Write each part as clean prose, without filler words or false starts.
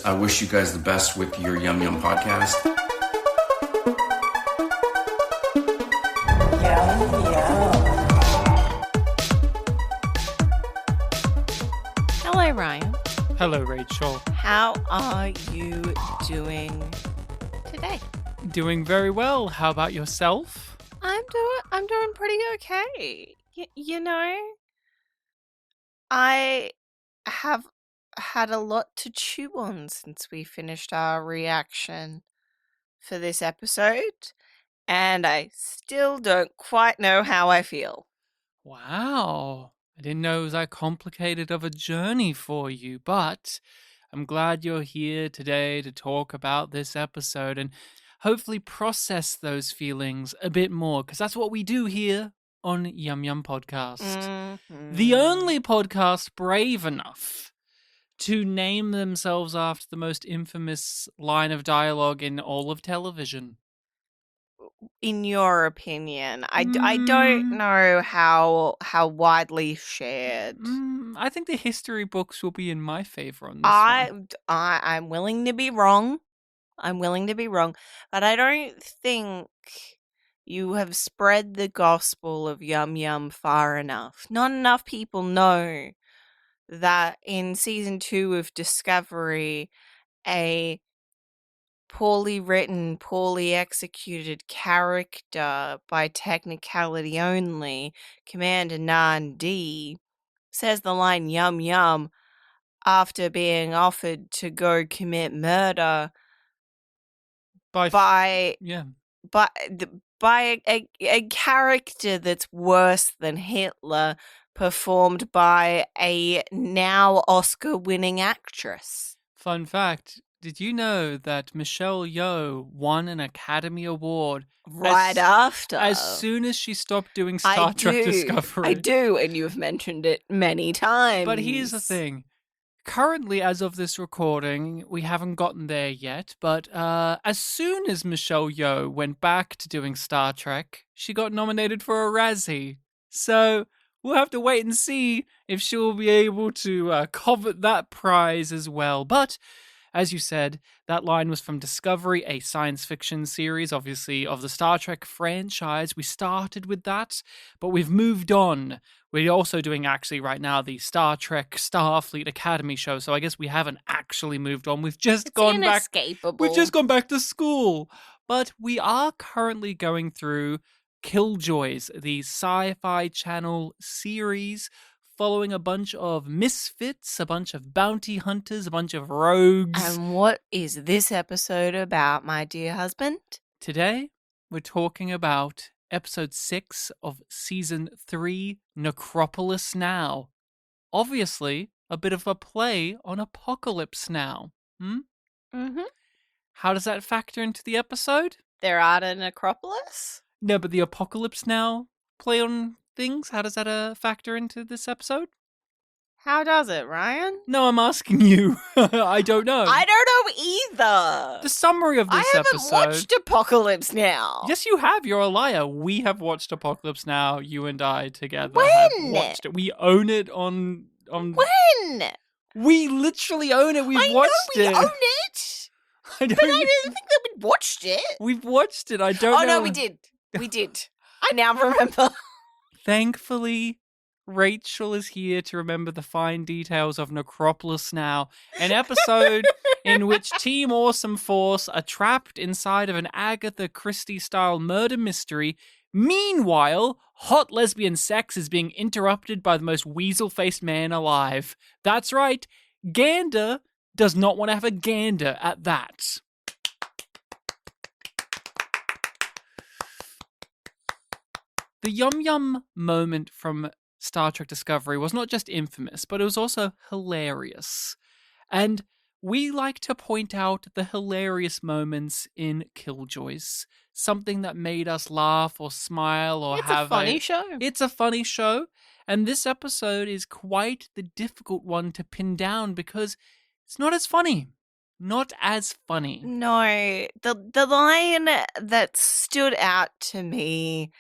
I wish you guys the best with your Yum Yum podcast. Yum, yum. Hello, Ryan. Hello, Rachel. How are you doing today? Doing very well. How about yourself? I'm doing pretty okay. You know, I have had a lot to chew on since we finished our reaction for this episode, and I still don't quite know how I feel. Wow. I didn't know it was that complicated of a journey for you, but I'm glad you're here today to talk about this episode and hopefully process those feelings a bit more, because that's what we do here on Yum Yum Podcast. The only podcast brave enough to name themselves after the most infamous line of dialogue in all of television. In your opinion, I don't know how widely shared. I think the history books will be in my favor on this one. I'm willing to be wrong. But I don't think you have spread the gospel of Yum Yum far enough. Not enough people know that in season 2 of Discovery, a poorly written, poorly executed character by technicality only, Commander Nan D, says the line yum yum after being offered to go commit murder by a character that's worse than Hitler, performed by a now Oscar-winning actress. Fun fact, did you know that Michelle Yeoh won an Academy Award after? As soon as she stopped doing Star Trek Discovery. I do, and you've mentioned it many times. But here's the thing. Currently, as of this recording, we haven't gotten there yet, but as soon as Michelle Yeoh went back to doing Star Trek, she got nominated for a Razzie. So we'll have to wait and see if she'll be able to covet that prize as well. But as you said, that line was from Discovery, a science fiction series, obviously, of the Star Trek franchise. We started with that, but we've moved on. We're also doing, actually, right now, the Star Trek Starfleet Academy show, so I guess we haven't actually moved on. We've just gone back. We've just gone back to school. But we are currently going through Killjoys, the Sci-Fi Channel series, following a bunch of misfits, a bunch of bounty hunters, a bunch of rogues. And what is this episode about, my dear husband? Today, we're talking about episode 6 of season 3, Necropolis Now. Obviously, a bit of a play on Apocalypse Now. Mm-hmm. How does that factor into the episode? They're at a necropolis? No, but the Apocalypse Now play on things, how does that factor into this episode? How does it, Ryan? No, I'm asking you. I don't know. I don't know either. The summary of this episode. I haven't watched Apocalypse Now. Yes, you have. You're a liar. We have watched Apocalypse Now. You and I together when? have watched it. We own it on. When? We literally own it. We've watched it. I know we own it. I But I didn't think that we watched it. We've watched it. I don't know. Oh, no, we did. We did. I now remember. Thankfully, Rachel is here to remember the fine details of Necropolis Now, an episode in which Team Awesome Force are trapped inside of an Agatha Christie-style murder mystery. Meanwhile, hot lesbian sex is being interrupted by the most weasel-faced man alive. That's right, Gander does not want to have a gander at that. The Yum Yum moment from Star Trek Discovery was not just infamous, but it was also hilarious. And we like to point out the hilarious moments in Killjoys. Something that made us laugh or smile or have a funny show. It's a funny show. And this episode is quite the difficult one to pin down because it's not as funny. Not as funny. No, the line that stood out to me,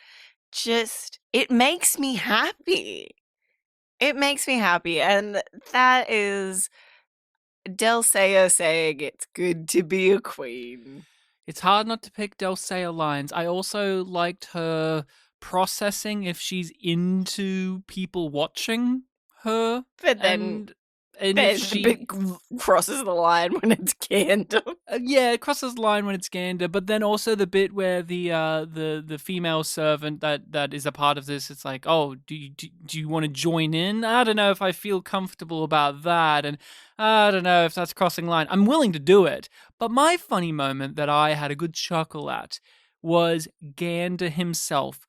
it makes me happy. It makes me happy, and that is Delsayer saying it's good to be a queen. It's hard not to pick Delsayer lines. I also liked her processing if she's into people watching her. But then and if she bit crosses the line when it's Gander. Yeah, it crosses the line when it's Gander, but then also the bit where the female servant that is a part of this, it's like, oh, do you want to join in? I don't know if I feel comfortable about that, and I don't know if that's crossing line. I'm willing to do it, but my funny moment that I had a good chuckle at was Gander himself.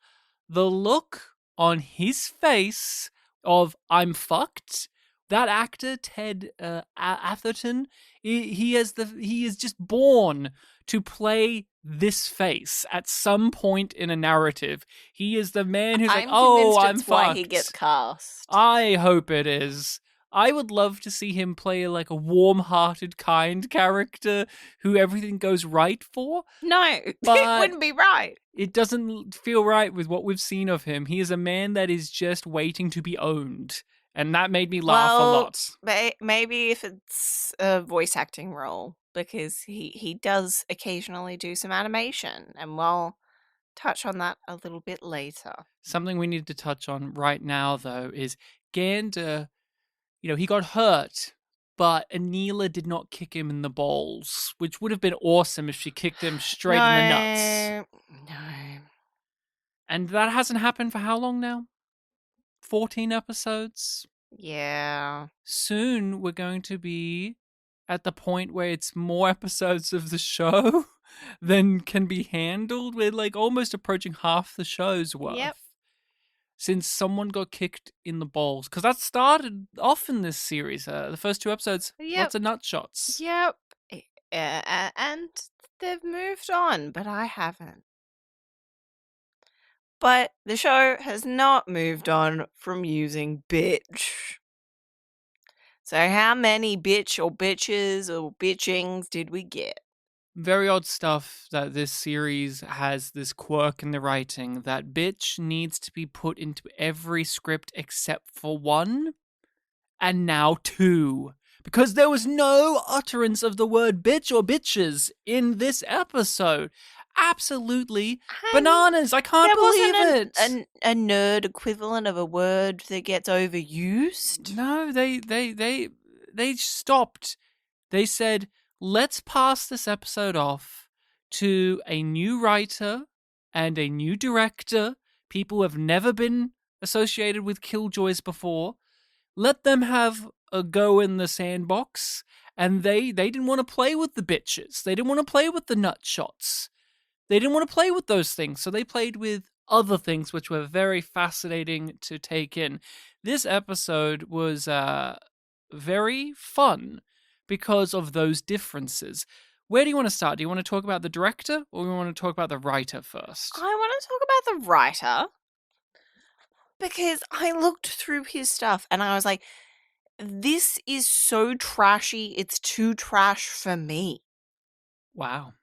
The look on his face of I'm fucked. That actor, Ted Atherton, he is just born to play this face at some point in a narrative. He is the man who's like, oh, I'm fucked. Why he gets cast. I hope it is. I would love to see him play like a warm-hearted, kind character who everything goes right for. No, it wouldn't be right. It doesn't feel right with what we've seen of him. He is a man that is just waiting to be owned. And that made me laugh a lot. Maybe if it's a voice acting role, because he does occasionally do some animation, and we'll touch on that a little bit later. Something we need to touch on right now, though, is Gander, he got hurt, but Anila did not kick him in the balls, which would have been awesome if she kicked him straight in the nuts. No. And that hasn't happened for how long now? 14 episodes. Yeah. Soon we're going to be at the point where it's more episodes of the show than can be handled. We're like almost approaching half the show's worth. Yep. Since someone got kicked in the balls. Because that started off in this series. The first 2 episodes, lots of nut shots. Yep. And they've moved on, but I haven't. But the show has not moved on from using bitch. So how many bitch or bitches or bitchings did we get? Very odd stuff that this series has this quirk in the writing that bitch needs to be put into every script except for 1 and now 2. Because there was no utterance of the word bitch or bitches in this episode. Absolutely bananas. I can't believe it. A nerd equivalent of a word that gets overused? No, they stopped. They said, let's pass this episode off to a new writer and a new director, people who have never been associated with Killjoys before. Let them have a go in the sandbox. And they didn't want to play with the bitches. They didn't want to play with the nut shots. They didn't want to play with those things, so they played with other things which were very fascinating to take in. This episode was very fun because of those differences. Where do you want to start? Do you want to talk about the director, or do you want to talk about the writer first? I want to talk about the writer, because I looked through his stuff and I was like, this is so trashy, it's too trash for me. Wow.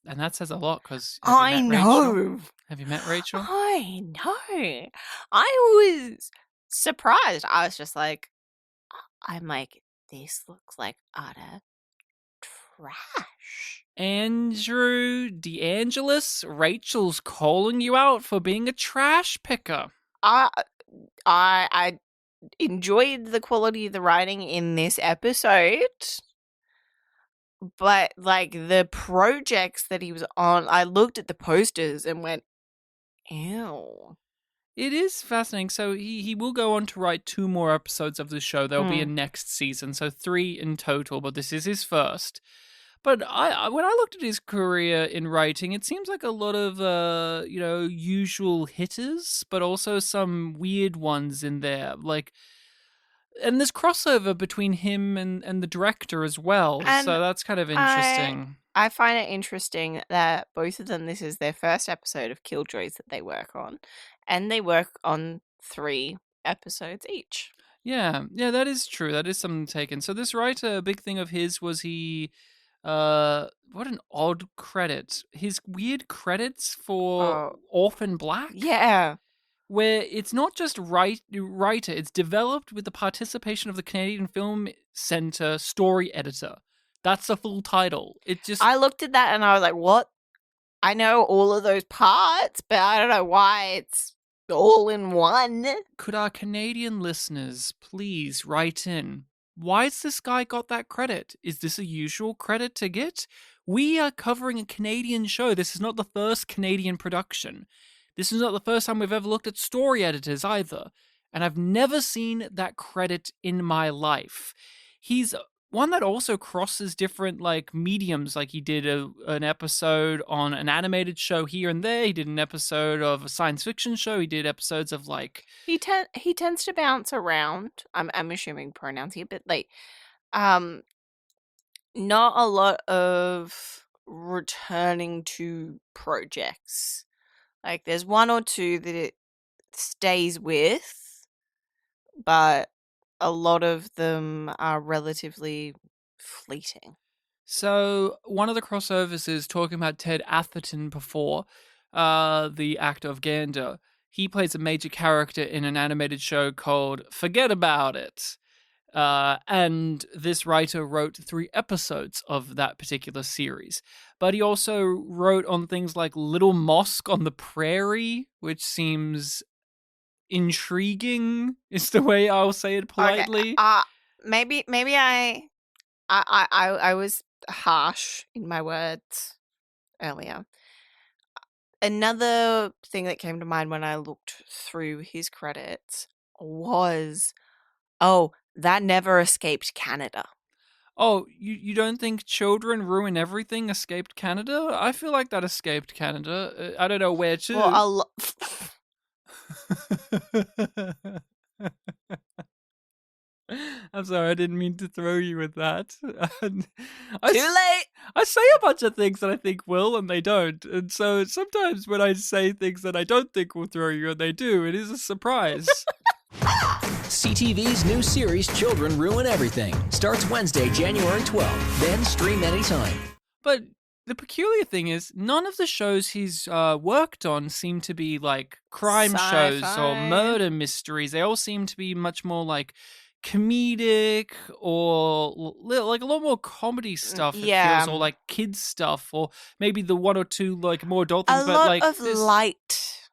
And that says a lot, because I know. Have you met Rachel? I know. I was surprised. I was just like, I'm like, this looks like utter trash. Andrew DeAngelis, Rachel's calling you out for being a trash picker. I enjoyed the quality of the writing in this episode. But, like, the projects that he was on, I looked at the posters and went, ew. It is fascinating. So he will go on to write 2 more episodes of the show. There'll be a next season, so 3 in total, but this is his first. But when I looked at his career in writing, it seems like a lot of, usual hitters, but also some weird ones in there. Like, and there's crossover between him and the director as well, so that's kind of interesting. I find it interesting that both of them, this is their first episode of Killjoys that they work on, and they work on 3 episodes each. Yeah, that is true. That is something taken. So this writer, a big thing of his was he, what an odd credit. His weird credits for Orphan Black? Yeah. where it's not just writer, it's developed with the participation of the Canadian Film Centre story editor. That's the full title. It just... I looked at that and I was like, what? I know all of those parts, but I don't know why it's all in one. Could our Canadian listeners please write in? Why has this guy got that credit? Is this a usual credit to get? We are covering a Canadian show. This is not the first Canadian production. This is not the first time we've ever looked at story editors either. And I've never seen that credit in my life. He's one that also crosses different mediums. Like he did an episode on an animated show here and there. He did an episode of a science fiction show. He did episodes of he tends to bounce around. I'm assuming pronouns here, but not a lot of returning to projects. Like there's one or two that it stays with, but a lot of them are relatively fleeting. So one of the crossovers is talking about Ted Atherton before, the actor of Gander. He plays a major character in an animated show called Forget About It. And this writer wrote 3 episodes of that particular series. But he also wrote on things like Little Mosque on the Prairie, which seems intriguing, is the way I'll say it politely. Okay. Maybe I was harsh in my words earlier. Another thing that came to mind when I looked through his credits was, that never escaped Canada. Oh, you don't think Children Ruin Everything escaped Canada? I feel like that escaped Canada. I don't know where to. Well, I'm sorry, I didn't mean to throw you with that. Too late! I say a bunch of things that I think will, and they don't. And so sometimes when I say things that I don't think will throw you, and they do, it is a surprise. CTV's new series, Children Ruin Everything, starts Wednesday, January 12th. Then stream anytime. But the peculiar thing is, none of the shows he's worked on seem to be crime shows or murder mysteries. They all seem to be much more comedic or a lot more comedy stuff. It feels, or kids stuff, or maybe the one or two more adult things. A lot of light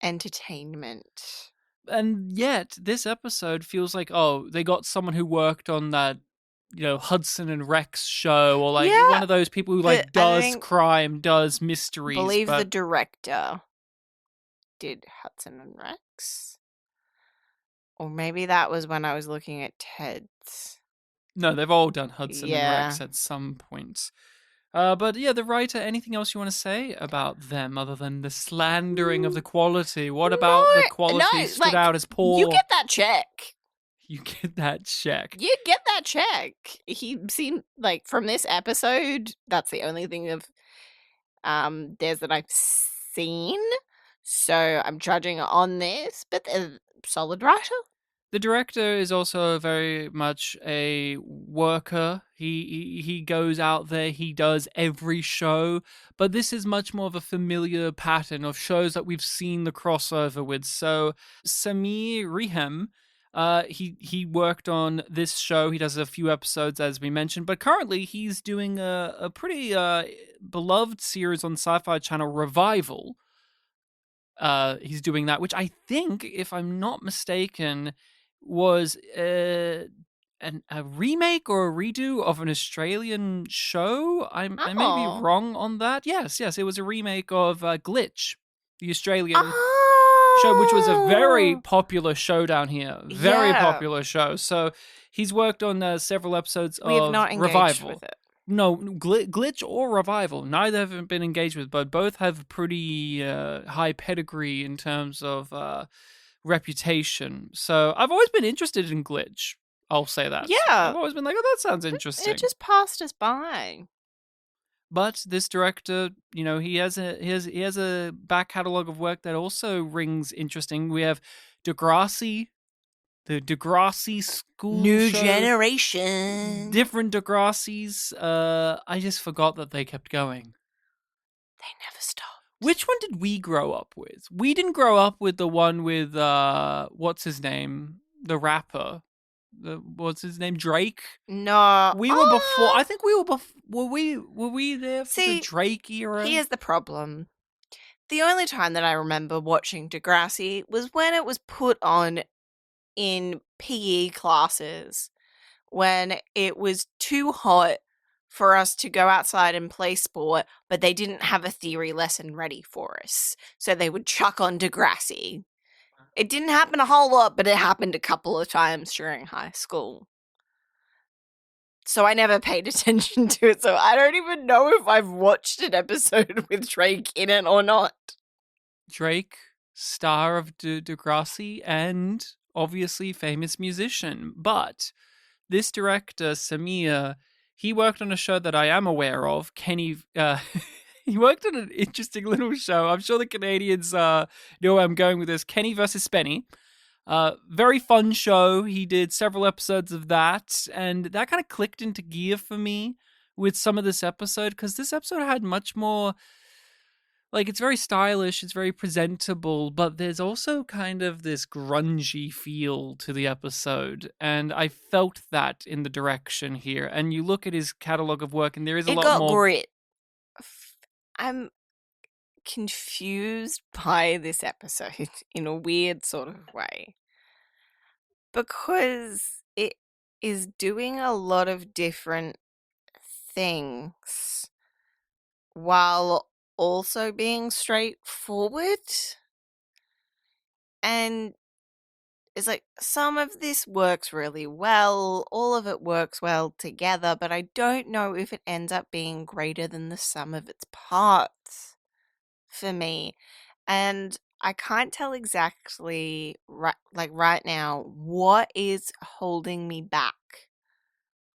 entertainment. And yet, this episode feels like, they got someone who worked on that, Hudson and Rex show, or one of those people who does crime, does mysteries. I believe the director did Hudson and Rex. Or maybe that was when I was looking at Ted's. No, they've all done Hudson and Rex at some point. But yeah, the writer, anything else you want to say about them other than the slandering of the quality? What about the quality stood out as poor? You get that check. You get that check. You get that check. He seemed from this episode, that's the only thing of theirs that I've seen. So I'm judging on this, but they're solid writer. The director is also very much a worker. He goes out there, he does every show, but this is much more of a familiar pattern of shows that we've seen the crossover with. So Samir Rihem, he worked on this show. He does a few episodes, as we mentioned, but currently he's doing a pretty beloved series on Sci-Fi Channel, Revival. He's doing that, which I think, if I'm not mistaken, was a remake or a redo of an Australian show. I may be wrong on that. Yes, it was a remake of Glitch, the Australian show, which was a very popular show down here. Very popular show. So he's worked on several episodes of Revival. We have not engaged with it. No, Glitch or Revival. Neither have been engaged with, but both have pretty high pedigree in terms of reputation. So I've always been interested in Glitch. I'll say that. Yeah. I've always been like, that sounds interesting. It just passed us by. But this director, he has a back catalogue of work that also rings interesting. We have Degrassi, the Degrassi school New show. generation. Different Degrassis. I just forgot that they kept going. They never stop. Which one did we grow up with? We didn't grow up with the one with what's his name? The rapper. What's his name? Drake? No. We were before. I think we were before. Were we there for the See, Drake era? Here's the problem. The only time that I remember watching Degrassi was when it was put on in PE classes, when it was too hot for us to go outside and play sport, but they didn't have a theory lesson ready for us. So they would chuck on Degrassi. It didn't happen a whole lot, but it happened a couple of times during high school. So I never paid attention to it, so I don't even know if I've watched an episode with Drake in it or not. Drake, star of Degrassi, and obviously famous musician. But this director, Samir, he worked on a show that I am aware of, Kenny... he worked on an interesting little show. I'm sure the Canadians know where I'm going with this. Kenny versus Spenny. Very fun show. He did several episodes of that, and that kind of clicked into gear for me with some of this episode, because this episode had much more, like, it's very stylish, it's very presentable, but there's also kind of this grungy feel to the episode, and I felt that in the direction here. And you look at his catalog of work, and there is a lot more... It got grit. I'm confused by this episode in a weird sort of way, because it is doing a lot of different things while also being straightforward. And it's like some of this works really well, all of it works well together, but I don't know if it ends up being greater than the sum of its parts for me. And I can't tell exactly right now what is holding me back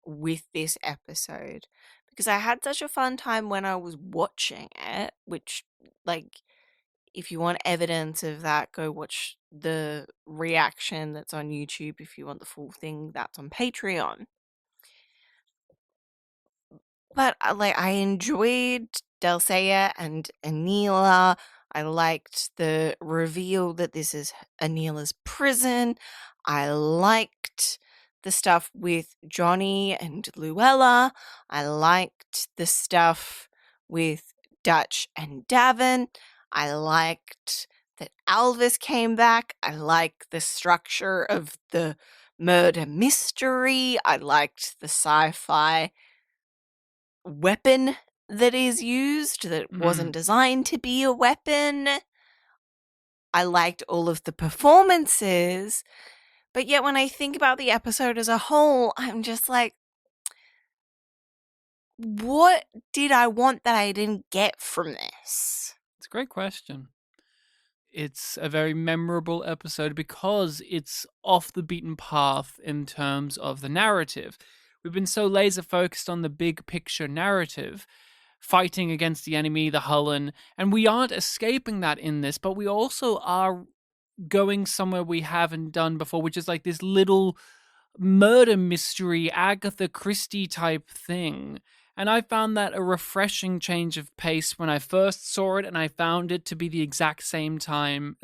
with this episode, because I had such a fun time when I was watching it, which, like, if you want evidence of that, go watch the reaction that's on YouTube. If you want the full thing, that's on Patreon. But I enjoyed Dulcea and Anila. I liked the reveal that this is Anila's prison. I liked the stuff with Johnny and Luella. I liked the stuff with Dutch and Davin. I liked that Alvis came back. I liked the structure of the murder mystery. I liked the sci-fi weapon that is used that wasn't designed to be a weapon. I liked all of the performances. But yet when I think about the episode as a whole, I'm just like, what did I want that I didn't get from this? It's a great question. It's a very memorable episode because it's off the beaten path in terms of the narrative. We've been so laser focused on the big picture narrative, fighting against the enemy, the Hullen, and we aren't escaping that in this, but we also are going somewhere we haven't done before, which is like this little murder mystery, Agatha Christie type thing. And I found that a refreshing change of pace when I first saw it, and I found it to be the exact same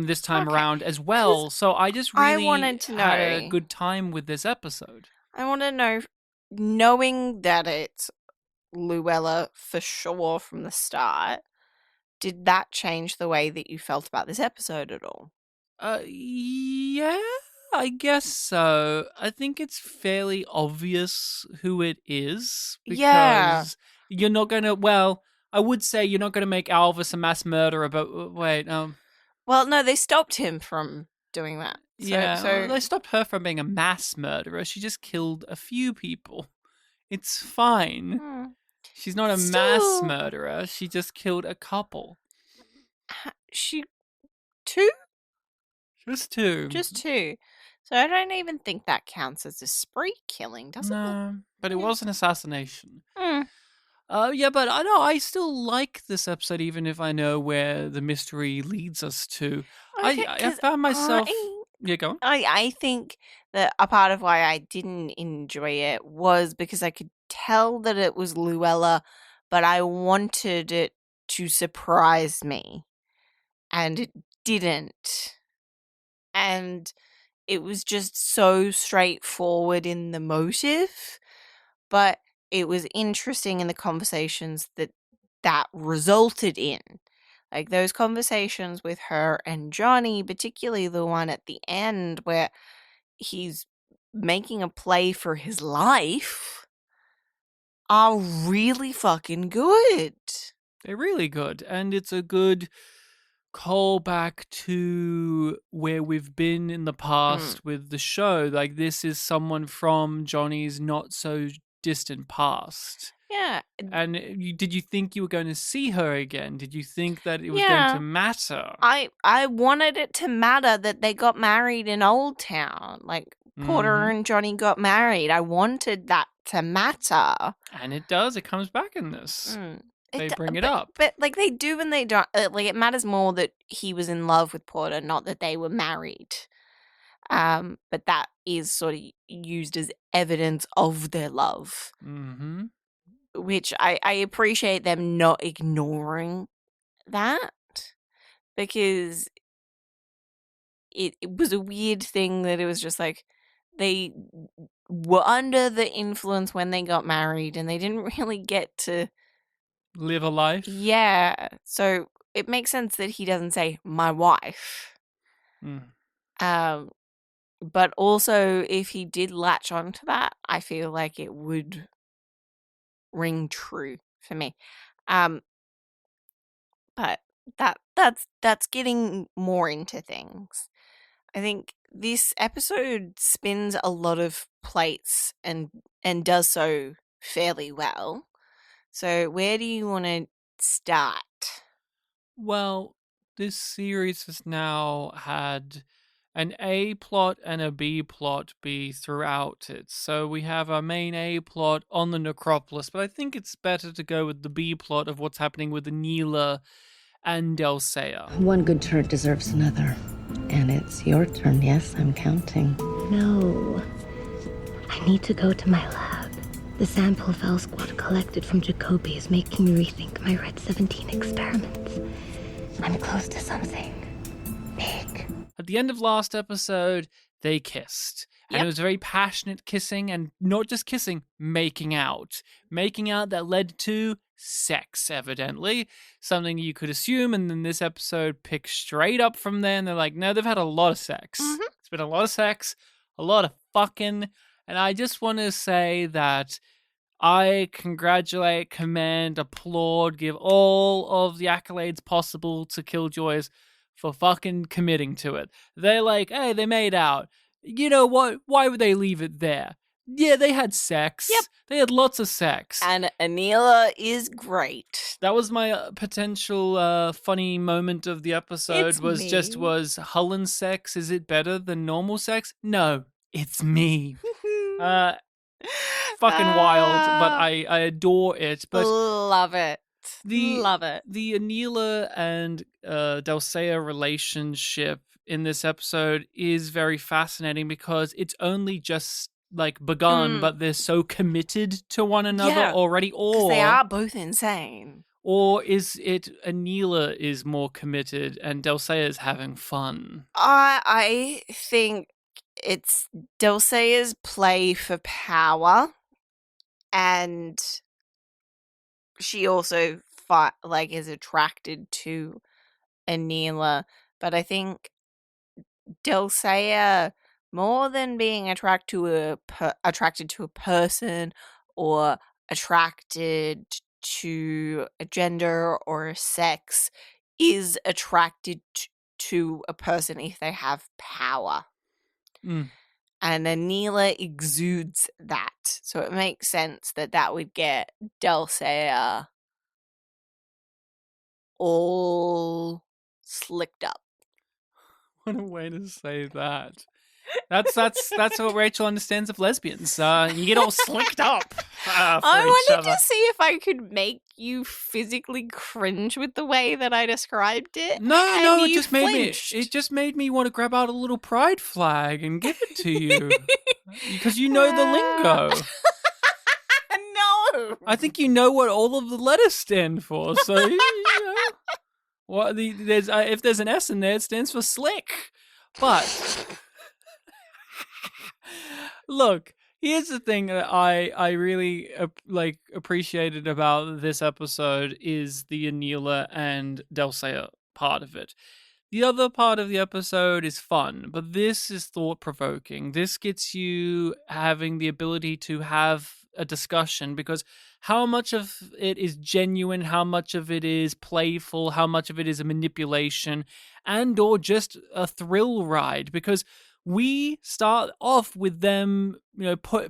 this time around as well. So I just really wanted to had know, a good time with this episode. I want to know, knowing that it's Luella for sure from the start, did that change the way that you felt about this episode at all? Yeah, I guess so. I think it's fairly obvious who it is. Because you're not going to, well, I would say you're not going to make Alvis a mass murderer, but wait, Well, no, they stopped him from doing that. So they stopped her from being a mass murderer. She just killed a few people. It's fine. She's not a mass murderer. She just killed a couple. Two? Just two. Just two. So I don't even think that counts as a spree killing, does it? No, but it was an assassination. Yeah, but I know I still like this episode, even if I know where the mystery leads us to. Okay, I found myself... Yeah, go on. I think that a part of why I didn't enjoy it was because I could tell that it was Luella but I wanted it to surprise me, and it didn't. And it was just so straightforward in the motive, but it was interesting in the conversations that resulted in. Like those conversations with her and Johnny, particularly the one at the end where he's making a play for his life, are really fucking good. They're really good, and it's a good callback to where we've been in the past with the show. Like, this is someone from Johnny's not so distant past. Yeah. And did you think you were going to see her again? Did you think that it was going to matter? I wanted it to matter that they got married in Old Town. Like, Porter and Johnny got married. I wanted that to matter. And it does. It comes back in this. They bring it up. But, like, they do and they don't. Like, it matters more that he was in love with Porter, not that they were married. But that is sort of used as evidence of their love. Mm-hmm. Which I appreciate them not ignoring that, because it was a weird thing that it was just like they were under the influence when they got married and they didn't really get to live a life. Yeah. So it makes sense that he doesn't say my wife. But also if he did latch onto that, I feel like it would ring true for me. But that's getting more into things. I think this episode spins a lot of plates and does so fairly well. So where do you want to start? Well, this series has now had an A plot and a B plot be throughout it. So we have our main A plot on the Necropolis, but I think it's better to go with the B plot of what's happening with Anila and Dulcea. One good turn deserves another. And it's your turn, yes, I'm counting. No. I need to go to my lab. The sample Val Squad collected from Jacoby is making me rethink my Red 17 experiments. I'm close to something big. At the end of last episode, they kissed. And it was very passionate kissing, and not just kissing, making out. Making out that led to sex, evidently. Something you could assume, and then this episode picks straight up from there, and they're like, no, they've had a lot of sex. It's been a lot of sex, a lot of fucking, and I just want to say that I congratulate, commend, applaud, give all of the accolades possible to Killjoys for fucking committing to it. They're like, hey, they made out. You know what? Why would they leave it there? Yeah, they had sex. Yep. They had lots of sex. And Anila is great. That was my potential funny moment of the episode. Was Hullen sex, is it better than normal sex? No, it's me. Fucking wild, but I adore it. But love it. Love it. The Anila and Dulcea relationship in this episode is very fascinating because it's only just like begun, but they're so committed to one another already. Or they are both insane. Or is it Anila is more committed and Dulcea is having fun? I think it's Dulcea's play for power, and she also is attracted to Anila, but I think Dulcea, more than being attracted to a person or attracted to a gender or a sex, is attracted to a person if they have power. And Anila exudes that. So it makes sense that would get Dulcea all slicked up. What a way to say that. That's what Rachel understands of lesbians. You get all slicked up. I wanted to see if I could make you physically cringe with the way that I described it. No, it just made me want to grab out a little pride flag and give it to you because you know the lingo. No, No. I think you know what all of the letters stand for. So, what if there's an S in there, it stands for slick. But look, here's the thing that I really appreciated about this episode is the Anila and Dulcea part of it. The other part of the episode is fun, but this is thought-provoking. This gets you having the ability to have a discussion, because how much of it is genuine, how much of it is playful, how much of it is a manipulation, and or just a thrill ride, because we start off with them,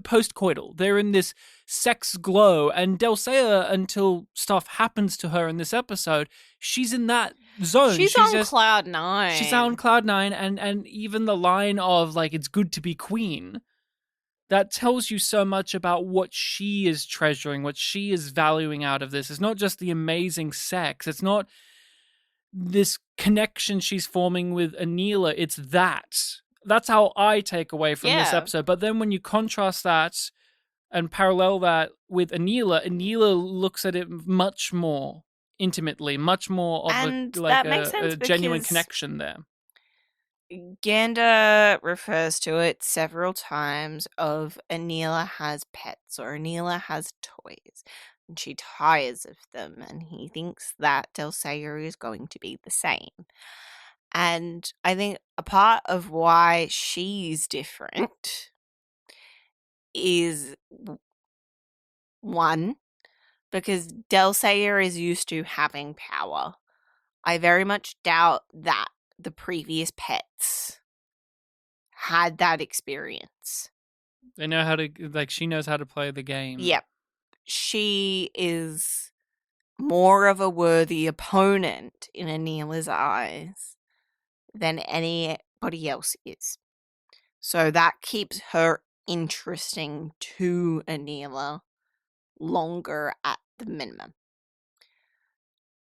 post-coital. They're in this sex glow, and Dulcea, until stuff happens to her in this episode, she's in that zone. She's on cloud nine. She's on cloud nine, and even the line of, like, it's good to be queen, that tells you so much about what she is treasuring, what she is valuing out of this. It's not just the amazing sex. It's not this connection she's forming with Anila. It's that. That's how I take away from this episode. But then when you contrast that and parallel that with Anila, Anila looks at it much more intimately, much more of a genuine connection there. Gander refers to it several times of Anila has pets or Anila has toys, and she tires of them, and he thinks that Dulcea is going to be the same. And I think a part of why she's different is, one, because Dulcea is used to having power. I very much doubt that the previous pets had that experience. They know how to, she knows how to play the game. Yep. She is more of a worthy opponent in Anila's eyes than anybody else is. So that keeps her interesting to Anila longer at the minimum.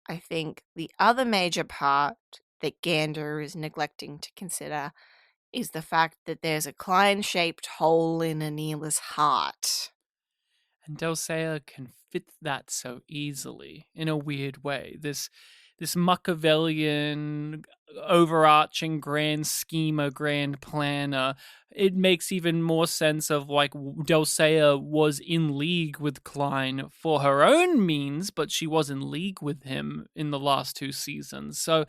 I think the other major part that Gander is neglecting to consider is the fact that there's a Klein-shaped hole in Anila's heart. And Dulcea can fit that so easily, in a weird way. This Machiavellian, overarching grand schemer, grand planner, it makes even more sense of, like, Dulcea was in league with Klein for her own means, but she was in league with him in the last 2 seasons. So,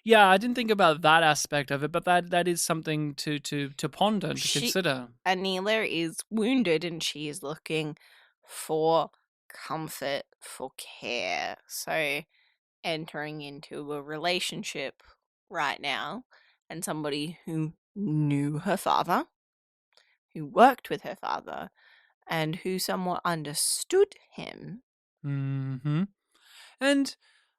yeah, I didn't think about that aspect of it, but that is something to ponder and to consider. Anila is wounded, and she is looking for comfort, for care. So entering into a relationship right now, and somebody who knew her father, who worked with her father, and who somewhat understood him. Mm-hmm. And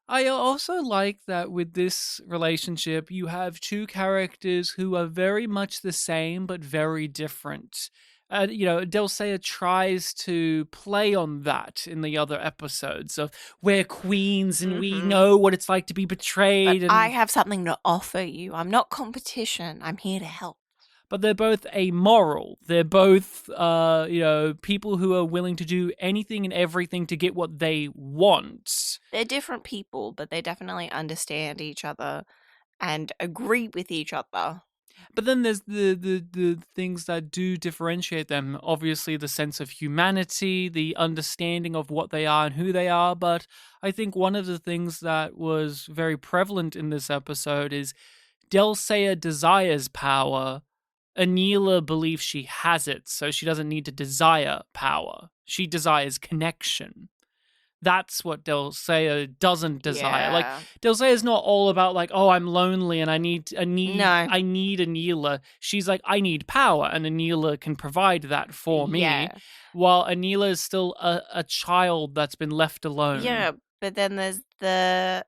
I also like that with this relationship, you have 2 characters who are very much the same, but very different. Dulcea tries to play on that in the other episodes of we're queens and we know what it's like to be betrayed. But I have something to offer you. I'm not competition. I'm here to help. But they're both amoral. They're both, people who are willing to do anything and everything to get what they want. They're different people, but they definitely understand each other and agree with each other. But then there's the things that do differentiate them. Obviously, the sense of humanity, the understanding of what they are and who they are. But I think one of the things that was very prevalent in this episode is Dulcea desires power. Anila believes she has it, so she doesn't need to desire power. She desires connection. That's what Dulcea doesn't desire. Yeah. Like, Dulcea is not all about, like, oh, I'm lonely and I need Anila. She's like, I need power, and Anila can provide that for me. Yeah. While Anila is still a child that's been left alone. Yeah, but then there's the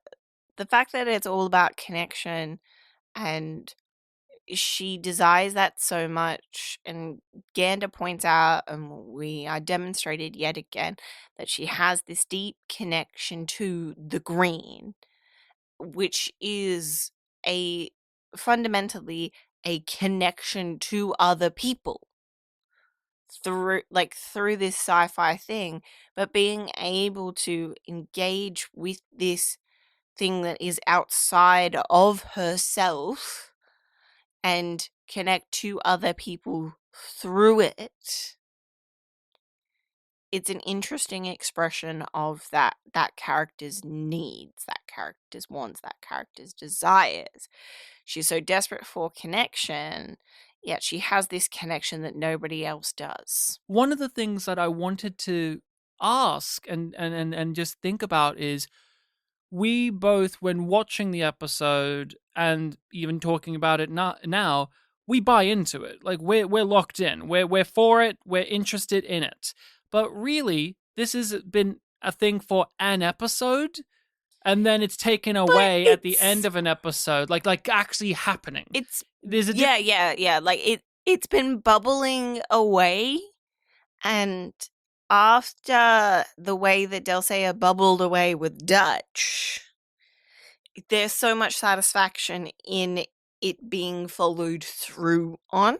fact that it's all about connection, and she desires that so much, and Gander points out, and we are demonstrated yet again, that she has this deep connection to the green, which is fundamentally a connection to other people. through this sci-fi thing, but being able to engage with this thing that is outside of herself and connect to other people through it. It's an interesting expression of that character's needs, that character's wants, that character's desires. She's so desperate for connection, yet she has this connection that nobody else does. One of the things that I wanted to ask and just think about is, we both, when watching the episode and even talking about it now, we buy into it. Like, we're locked in. We're for it. We're interested in it. But really, this has been a thing for an episode, and then it's taken away at the end of an episode, like actually happening. Yeah. Like it's been bubbling away, and after the way that Dulcea bubbled away with Dutch, there's so much satisfaction in it being followed through on.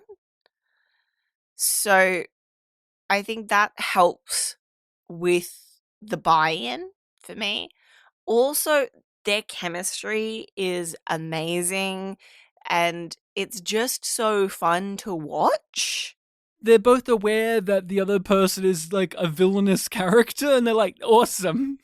So I think that helps with the buy-in for me. Also, their chemistry is amazing, and it's just so fun to watch. They're both aware that the other person is like a villainous character, and they're like, awesome.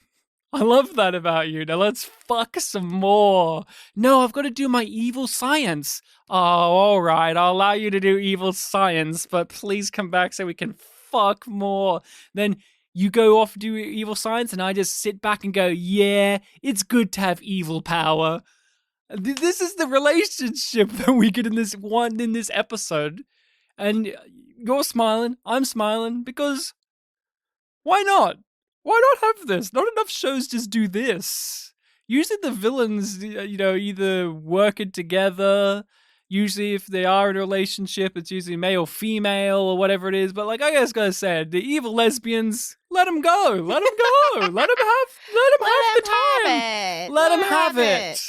I love that about you. Now let's fuck some more. No, I've got to do my evil science. Oh, all right. I'll allow you to do evil science, but please come back so we can fuck more. Then you go off do evil science, and I just sit back and go, yeah, it's good to have evil power. This is the relationship that we get in this episode. And you're smiling, I'm smiling, because why not? Why not have this? Not enough shows just do this. Usually the villains, either working together. Usually if they are in a relationship, it's usually male, female, or whatever it is. But like I guys said, the evil lesbians, let them go. Let them go. Let them have the time. Let them have it.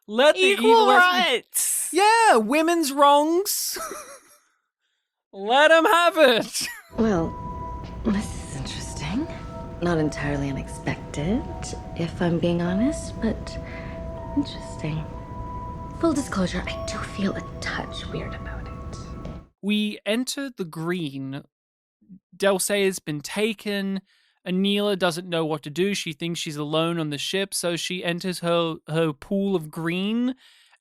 Let the evil rights. Yeah, women's wrongs. Let them have it. Well, this is interesting. Not entirely unexpected, if I'm being honest, but interesting. Full disclosure, I do feel a touch weird about it. We enter the green. Dulcea's been taken. Anila doesn't know what to do. She thinks she's alone on the ship, so she enters her pool of green,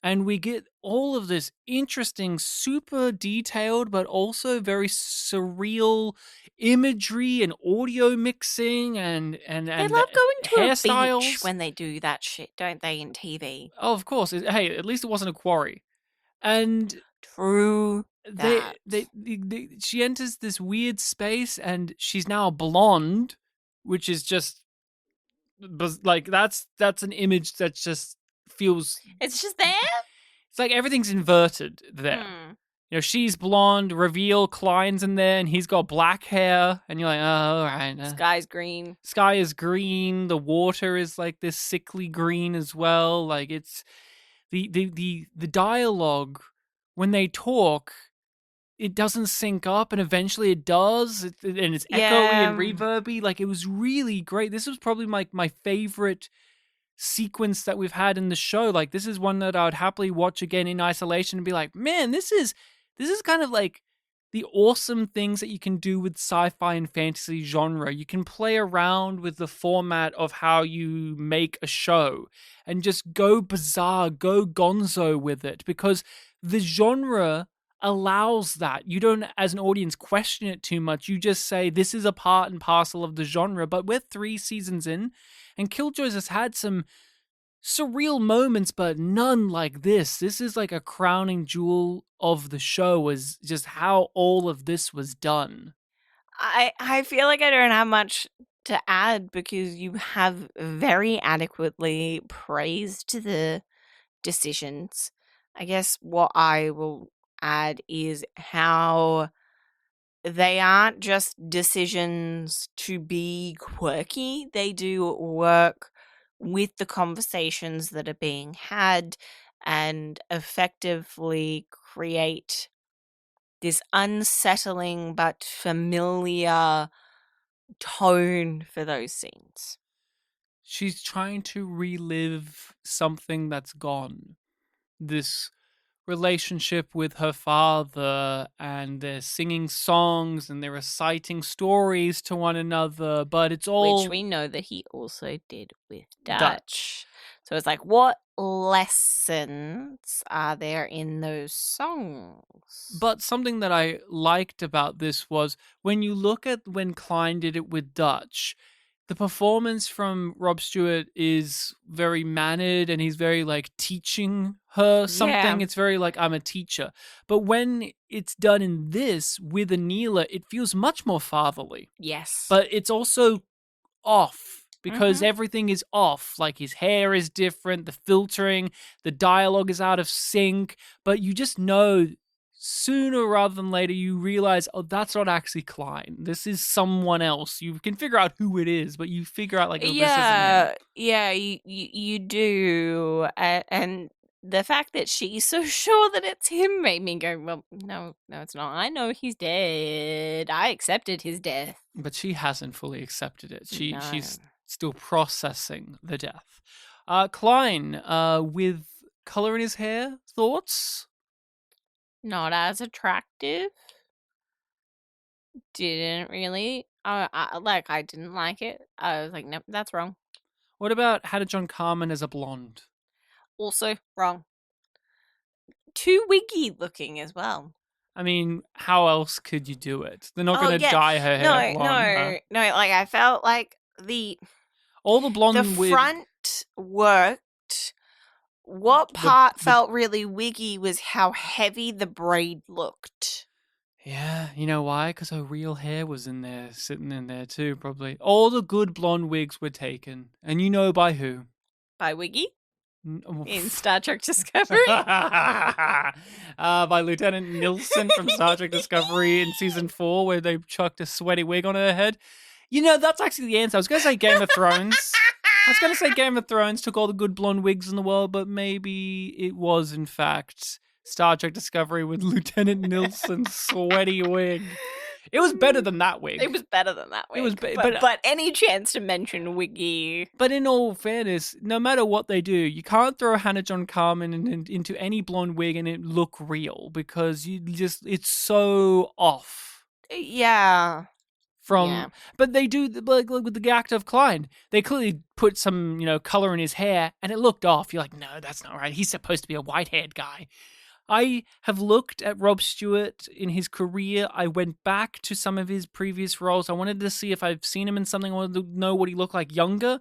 and we get all of this interesting, super detailed, but also very surreal imagery and audio mixing and they love going to hairstyles. A beach when they do that shit, don't they, in TV? Oh, of course. Hey, at least it wasn't a quarry. And true. She enters this weird space, and she's now blonde, which is just like that's an image that just feels. It's just there. It's like everything's inverted there. She's blonde. Reveal Klein's in there, and he's got black hair, and you're like, oh, all right. Sky's green. Sky is green. The water is like this sickly green as well. Like it's the dialogue when they talk. It doesn't sync up, and eventually it does, and it's echoey and reverby. Like, it was really great. This was probably my favorite sequence that we've had in the show. Like, this is one that I would happily watch again in isolation and be like, man, this is kind of like the awesome things that you can do with sci-fi and fantasy genre. You can play around with the format of how you make a show and just go bizarre, go gonzo with it, because the genre allows that. You don't, as an audience, question it too much. You just say, this is a part and parcel of the genre. But we're 3 seasons in, and Killjoys has had some surreal moments, but none like this. This is like a crowning jewel of the show, was just how all of this was done. I feel like I don't have much to add, because you have very adequately praised the decisions. I guess what I will add is how they aren't just decisions to be quirky. They do work with the conversations that are being had and effectively create this unsettling but familiar tone for those scenes. She's trying to relive something that's gone. This relationship with her father, and they're singing songs and they're reciting stories to one another, but it's all... Which we know that he also did with Dutch. So it's like, what lessons are there in those songs? But something that I liked about this was when you look at when Klein did it with Dutch, the performance from Rob Stewart is very mannered and he's very like teaching her something. Yeah. It's very like, I'm a teacher. But when it's done in this with Anila, it feels much more fatherly. Yes. But it's also off because everything is off. Like his hair is different, the filtering, the dialogue is out of sync. But you just know sooner rather than later you realize, oh, that's not actually Klein. This is someone else. You can figure out who it is, but you figure out like, oh, this isn't him. Yeah, you do. And the fact that she's so sure that it's him made me go, well, no, it's not. I know he's dead. I accepted his death. But she hasn't fully accepted it. No. She's still processing the death. Klein, with color in his hair, thoughts? Not as attractive. Didn't really. I didn't like it. I was like, nope, that's wrong. What about how did John-Kamen as a blonde? Also wrong. Too wiggy looking as well. I mean, how else could you do it? They're not going to dye her hair blonde. No. Like I felt like all the blonde the front worked. What part felt really wiggy was how heavy the braid looked. Yeah, you know why? Because her real hair was in there, sitting in there too, probably. All the good blonde wigs were taken. And you know by who? By Wiggy? In Star Trek Discovery? By Lieutenant Nilsson from Star Trek Discovery in Season 4, where they chucked a sweaty wig on her head. You know, that's actually the answer. I was going to say Game of Thrones. I was going to say Game of Thrones took all the good blonde wigs in the world, but maybe it was, in fact, Star Trek Discovery with Lieutenant Nilsson's sweaty wig. It was better than that wig. It was better than that wig. It was, but any chance to mention Wiggy. But in all fairness, no matter what they do, you can't throw Hannah John-Kamen into any blonde wig and it look real because it's so off. Yeah. But they do, like with the actor of Klein, they clearly put some, color in his hair and it looked off. You're like, no, that's not right. He's supposed to be a white-haired guy. I have looked at Rob Stewart in his career. I went back to some of his previous roles. I wanted to see if I've seen him in something. I wanted to know what he looked like younger.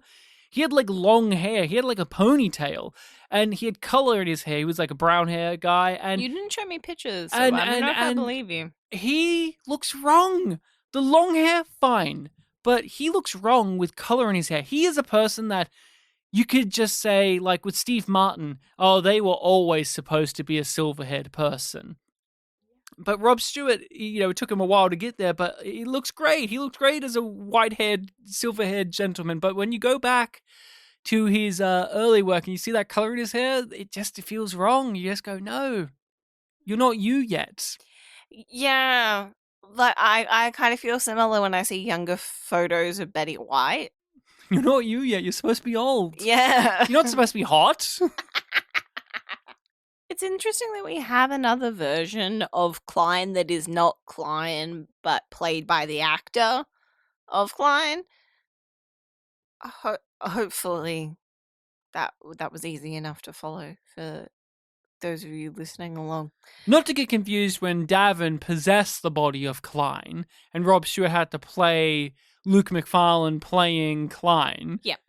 He had like long hair. He had like a ponytail. And he had color in his hair. He was like a brown hair guy. And you didn't show me pictures, so I don't know if I believe you. He looks wrong. The long hair, fine. But he looks wrong with color in his hair. He is a person that you could just say, like with Steve Martin, oh, they were always supposed to be a silver-haired person. But Rob Stewart, it took him a while to get there, but he looks great. He looks great as a white-haired, silver-haired gentleman. But when you go back to his early work and you see that color in his hair, it feels wrong. You just go, no, you're not you yet. Yeah, like I kind of feel similar when I see younger photos of Betty White. You're not you yet. You're supposed to be old. Yeah. You're not supposed to be hot. It's interesting that we have another version of Klein that is not Klein, but played by the actor of Klein. Hopefully that was easy enough to follow for those of you listening along. Not to get confused when Davin possessed the body of Klein and Rob Stewart had to play Luke McFarlane playing Klein. Yep.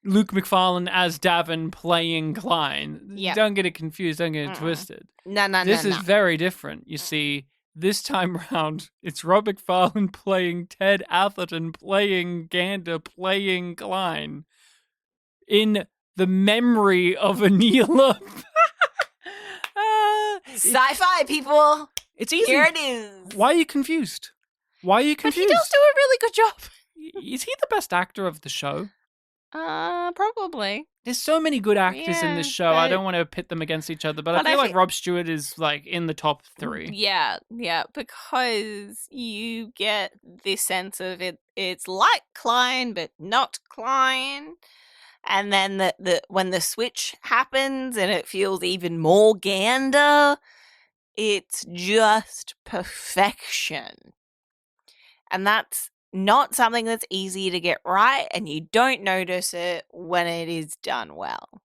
Luke McFarlane as Davin playing Klein. Yep. Don't get it confused. Don't get it twisted. No. This is very different. You see, this time round, it's Rob McFarlane playing Ted Atherton, playing Gander, playing Klein. In the memory of Anila. Sci-Fi, people. It's easy. Here it is. Why are you confused? But he does do a really good job. Is he the best actor of the show? Probably. There's so many good actors in this Yeah, show. I but- don't want to pit them against each other, but I but I feel like feel- Rob Stewart is like in the top 3. Yeah, because you get this sense of it's like Klein, but not Klein. And then when the switch happens and it feels even more Gander, it's just perfection. And that's not something that's easy to get right, and you don't notice it when it is done well.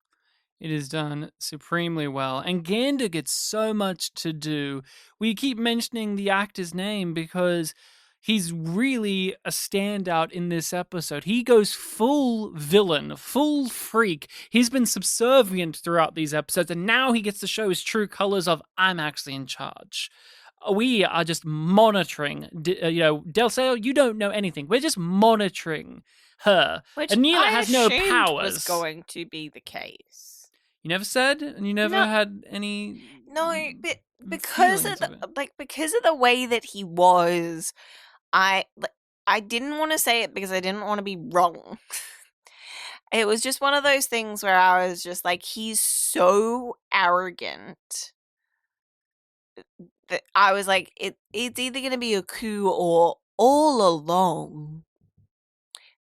It is done supremely well. And Gander gets so much to do. We keep mentioning the actor's name because he's really a standout in this episode. He goes full villain, full freak. He's been subservient throughout these episodes, and now he gets to show his true colors of, I'm actually in charge. We are just monitoring, Delseo, you don't know anything. We're just monitoring her. Which Anila I has no assumed powers. was going to be the case. You never said, and you never No. had any. No, but because feelings of of the because of the way that he was, I didn't want to say it because I didn't want to be wrong. It was just one of those things where I was just like, he's so arrogant that I was like, it's either going to be a coup or all along.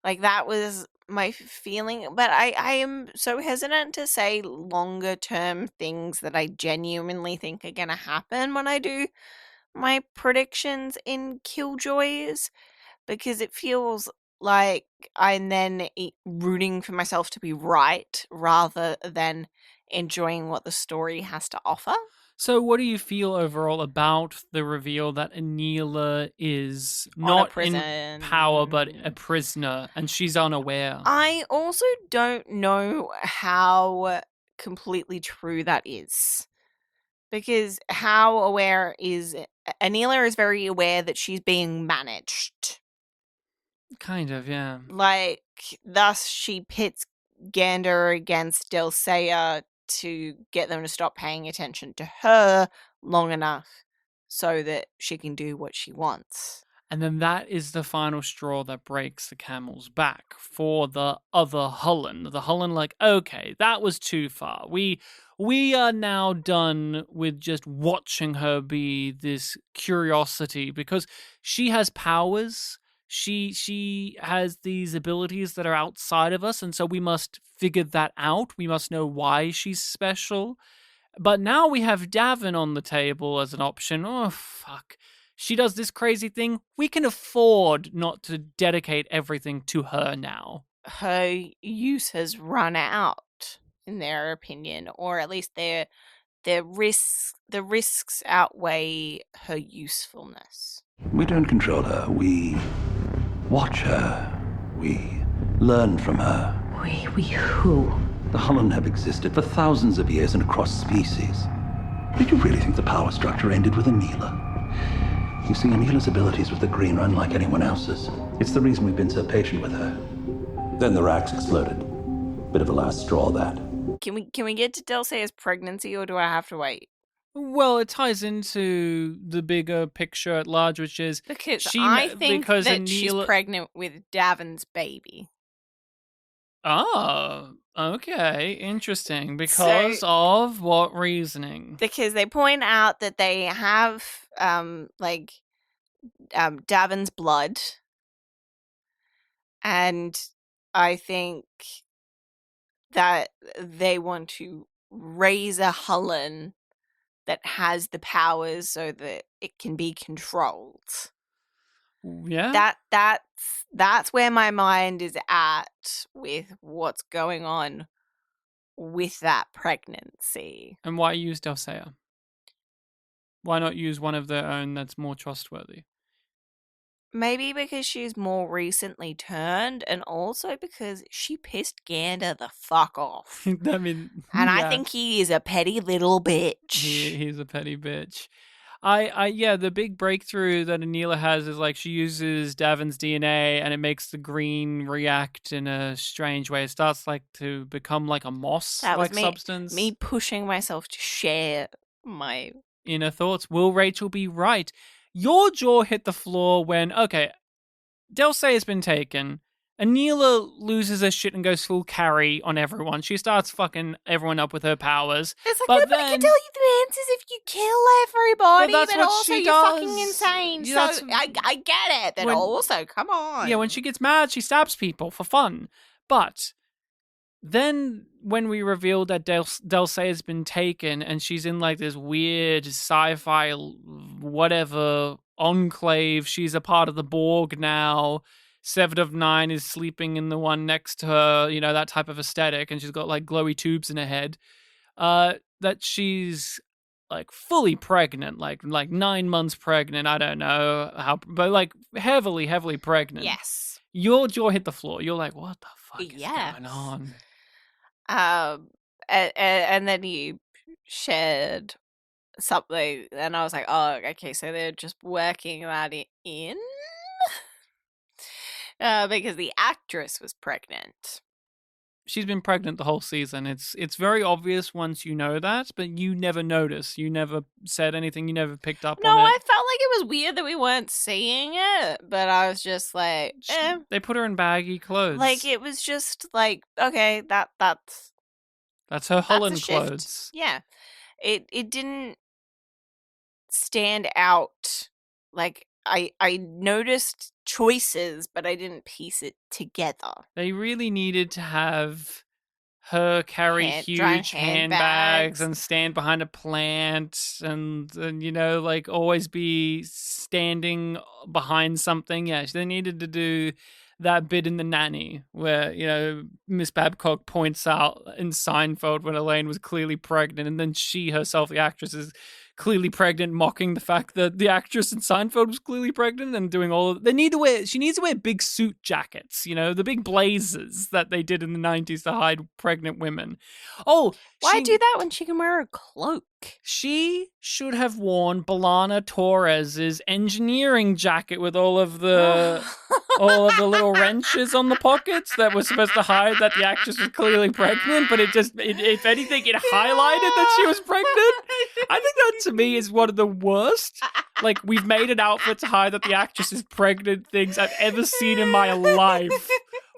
Like, that was my feeling. But I am so hesitant to say longer term things that I genuinely think are going to happen when I do my predictions in Killjoys, because it feels like I'm then rooting for myself to be right rather than enjoying what the story has to offer. So, what do you feel overall about the reveal that Anila is On a not in prison. power but a prisoner, and she's unaware? I also don't know how completely true that is. Because how aware is Anila is very aware that she's being managed. Kind of, yeah. Like, thus she pits Gander against Delsea to get them to stop paying attention to her long enough so that she can do what she wants. And then that is the final straw that breaks the camel's back for the other Hullen. The Hullen, like, okay, that was too far. We are now done with just watching her be this curiosity because she has powers. She has these abilities that are outside of us, and so we must figure that out. We must know why she's special. But now we have Davin on the table as an option. Oh, fuck. She does this crazy thing. We can afford not to dedicate everything to her now. Her use has run out, in their opinion, or at least the risks outweigh her usefulness. We don't control her. We watch her. We learn from her. We who? The Hullen have existed for thousands of years and across species. Did you really think the power structure ended with Anila? You see, Anila's abilities with the Green are unlike anyone else's. It's the reason we've been so patient with her. Then the racks exploded. Bit of a last straw, that. Can we get to Delsea's pregnancy, or do I have to wait? Well, it ties into the bigger picture at large, which is Because I think that she's Anila... pregnant with Davin's baby. Oh, okay, interesting. Because of what reasoning? Because they point out that they have Davin's blood, and I think that they want to raise a Hullen that has the powers so that it can be controlled. Yeah. That's where my mind is at with what's going on with that pregnancy. And why use Delsea? Why not use one of their own that's more trustworthy? Maybe because she's more recently turned, and also because she pissed Gander the fuck off. I mean, And yeah. I think he is a petty little bitch. He's a petty bitch. Yeah, the big breakthrough that Anila has is like she uses Davin's DNA and it makes the green react in a strange way. It starts like to become like a moss-like substance. Me pushing myself to share my inner thoughts. Will Rachel be right? Your jaw hit the floor when, okay, Delsea has been taken. Anila loses her shit and goes full carry on everyone. She starts fucking everyone up with her powers. It's like, but nobody then, can tell you the answers if you kill everybody, But that's but what also she you're fucking does. insane. Yeah, So I get it, but when- also, come on. Yeah, when she gets mad, she stabs people for fun. But then when we revealed that Dulce has been taken and she's in like this weird sci-fi whatever enclave, she's a part of the Borg now. Seven of Nine is sleeping in the one next to her, you know, that type of aesthetic, and she's got like glowy tubes in her head. That she's like fully pregnant, like 9 months pregnant. I don't know how, but like heavily pregnant. Yes. Your jaw hit the floor. You're like, what the fuck is Yes. going on? And then you shared something, and I was like, oh, okay, so they're just working that in. Because the actress was pregnant. She's been pregnant the whole season. It's very obvious once you know that, but you never notice. You never said anything. You never picked up No, on it. I felt like it was weird that we weren't seeing it, but I was just like, They put her in baggy clothes. Like, it was just like, okay, that's her Holland a shift. clothes. Yeah. It didn't stand out. Like, I noticed choices, but I didn't piece it together. They really needed to have her carry huge handbags and stand behind a plant and you know, like always be standing behind something. Yeah, they needed to do that bit in The Nanny where, you know, Miss Babcock points out in Seinfeld when Elaine was clearly pregnant, and then she herself, the actress, is clearly pregnant, mocking the fact that the actress in Seinfeld was clearly pregnant and doing all of... She needs to wear big suit jackets, you know, the big blazers that they did in the 90s to hide pregnant women. Oh, why do that when she can wear a cloak? She should have worn Balana Torres's engineering jacket with all of the little wrenches on the pockets that were supposed to hide that the actress was clearly pregnant, but if anything, it highlighted that she was pregnant. I think that, to me, is one of the worst. Like, we've made an outfit to hide that the actress is pregnant things I've ever seen in my life.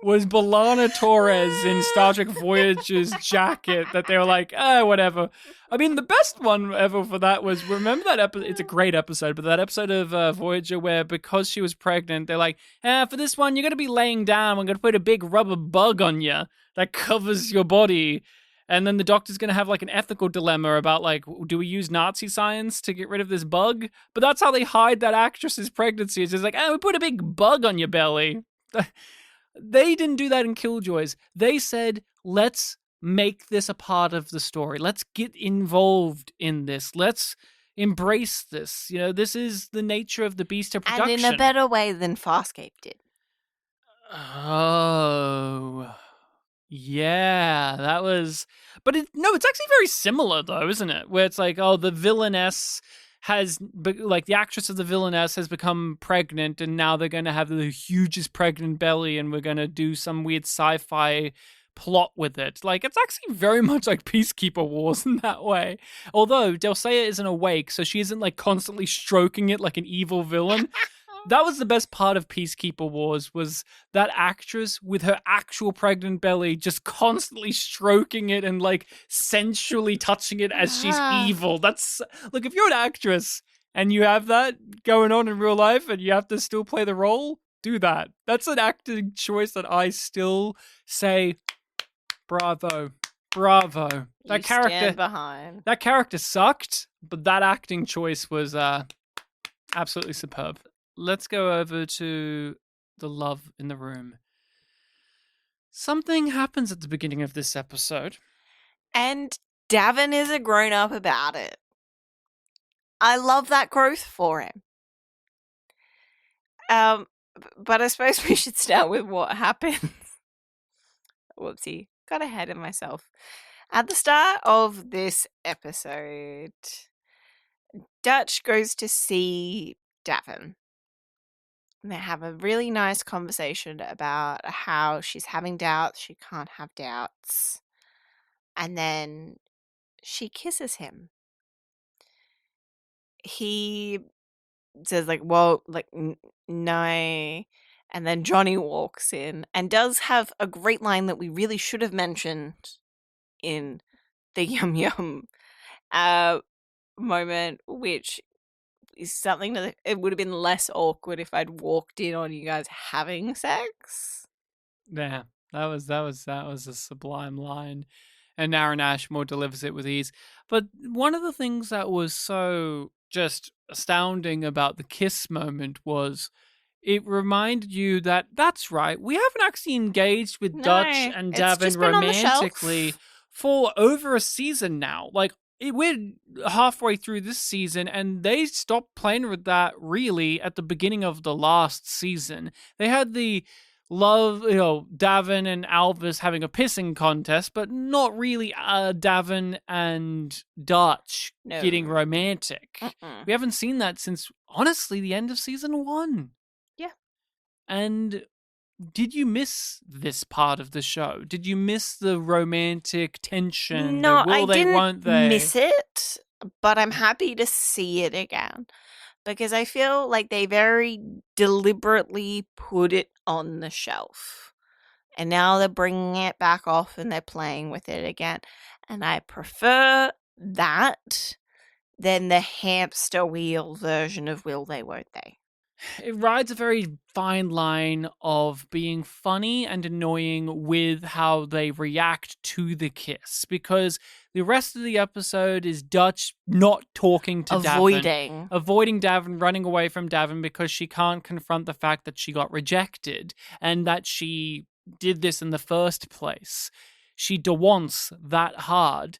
Was Balana Torres in Star Trek Voyager's jacket that they were like, whatever. I mean, the best one ever for that was, remember that episode? It's a great episode, but that episode of Voyager where, because she was pregnant, they're like, for this one, you're going to be laying down. We're going to put a big rubber bug on you that covers your body. And then the doctor's going to have like an ethical dilemma about like, do we use Nazi science to get rid of this bug? But that's how they hide that actress's pregnancy. It's just like, we put a big bug on your belly. They didn't do that in Killjoys. They said, let's make this a part of the story. Let's get involved in this. Let's embrace this. You know, this is the nature of the beast of production. And in a better way than Farscape did. Oh, yeah, that was... But it's actually very similar, though, isn't it? Where it's like, the villainess has, like, the actress of the villainess has become pregnant, and now they're going to have the hugest pregnant belly, and we're going to do some weird sci-fi plot with it. Like, it's actually very much like Peacekeeper Wars in that way. Although Dulce isn't awake, so she isn't, like, constantly stroking it like an evil villain. That was the best part of Peacekeeper Wars, was that actress with her actual pregnant belly just constantly stroking it and like sensually touching it as she's evil. That's... Look, if you're an actress and you have that going on in real life and you have to still play the role, do that. That's an acting choice that I still say, bravo. That character... stand behind. That character sucked, but that acting choice was absolutely superb. Let's go over to the love in the room. Something happens at the beginning of this episode. And Davin is a grown-up about it. I love that growth for him. But I suppose we should start with what happens. Whoopsie. Got ahead of myself. At the start of this episode, Dutch goes to see Davin. And they have a really nice conversation about how she's having doubts, she can't have doubts. And then she kisses him. He says, like, well, like, no. And then Johnny walks in and does have a great line that we really should have mentioned in the Yum Yum moment, which is something that it would have been less awkward if I'd walked in on you guys having sex. Yeah, that was a sublime line, and Aaron Ashmore delivers it with ease. But one of the things that was so just astounding about the kiss moment was it reminded you that that's right, we haven't actually engaged with Dutch and it's Davin just been on the romantically shelf. for over a season now. Like, we're halfway through this season, and they stopped playing with that really at the beginning of the last season. They had the love, Davin and Alvis having a pissing contest, but not really Davin and Dutch getting romantic. We haven't seen that since, honestly, the end of season 1. Yeah. And did you miss this part of the show? Did you miss the romantic tension? No, the will I they, didn't won't they? miss it, but I'm happy to see it again. Because I feel like they very deliberately put it on the shelf. And now they're bringing it back off and they're playing with it again. And I prefer that than the hamster wheel version of will they, won't they. It rides a very fine line of being funny and annoying with how they react to the kiss, because the rest of the episode is Dutch not talking to Davin. Avoiding Davin, running away from Davin because she can't confront the fact that she got rejected and that she did this in the first place. She wants that hard.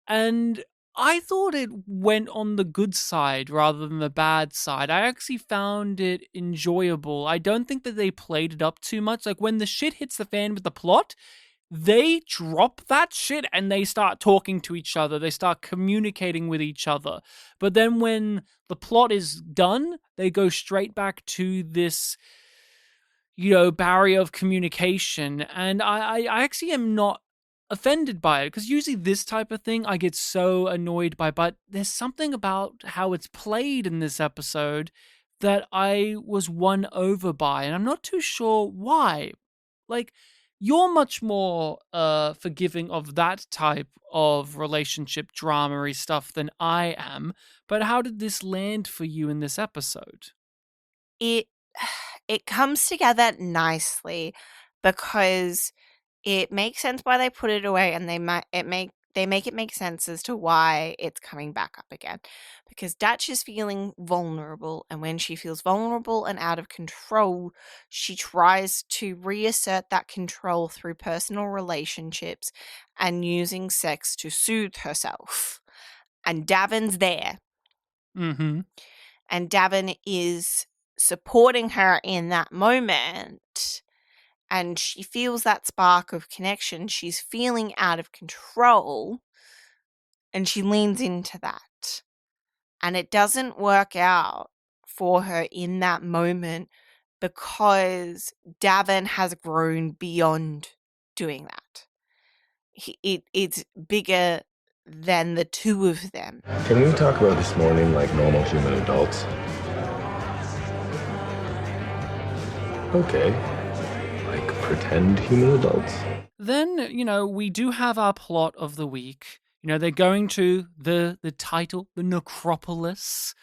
And I thought it went on the good side rather than the bad side. I actually found it enjoyable. I don't think that they played it up too much. Like, when the shit hits the fan with the plot, they drop that shit and they start talking to each other. They start communicating with each other. But then when the plot is done, they go straight back to this, barrier of communication. And I actually am not offended by it, because usually this type of thing I get so annoyed by, but there's something about how it's played in this episode that I was won over by, and I'm not too sure why. Like, you're much more forgiving of that type of relationship drama-y stuff than I am, but how did this land for you in this episode? It comes together nicely because it makes sense why they put it away, and they make it make sense as to why it's coming back up again. Because Dutch is feeling vulnerable, and when she feels vulnerable and out of control, she tries to reassert that control through personal relationships and using sex to soothe herself. And Davin's there. Mm-hmm. And Davin is supporting her in that moment. And she feels that spark of connection. She's feeling out of control. And she leans into that. And it doesn't work out for her in that moment because Davin has grown beyond doing that. It's bigger than the two of them. Can we talk about this morning like normal human adults? Okay. Like pretend human adults? Then, we do have our plot of the week. They're going to the title, the Necropolis.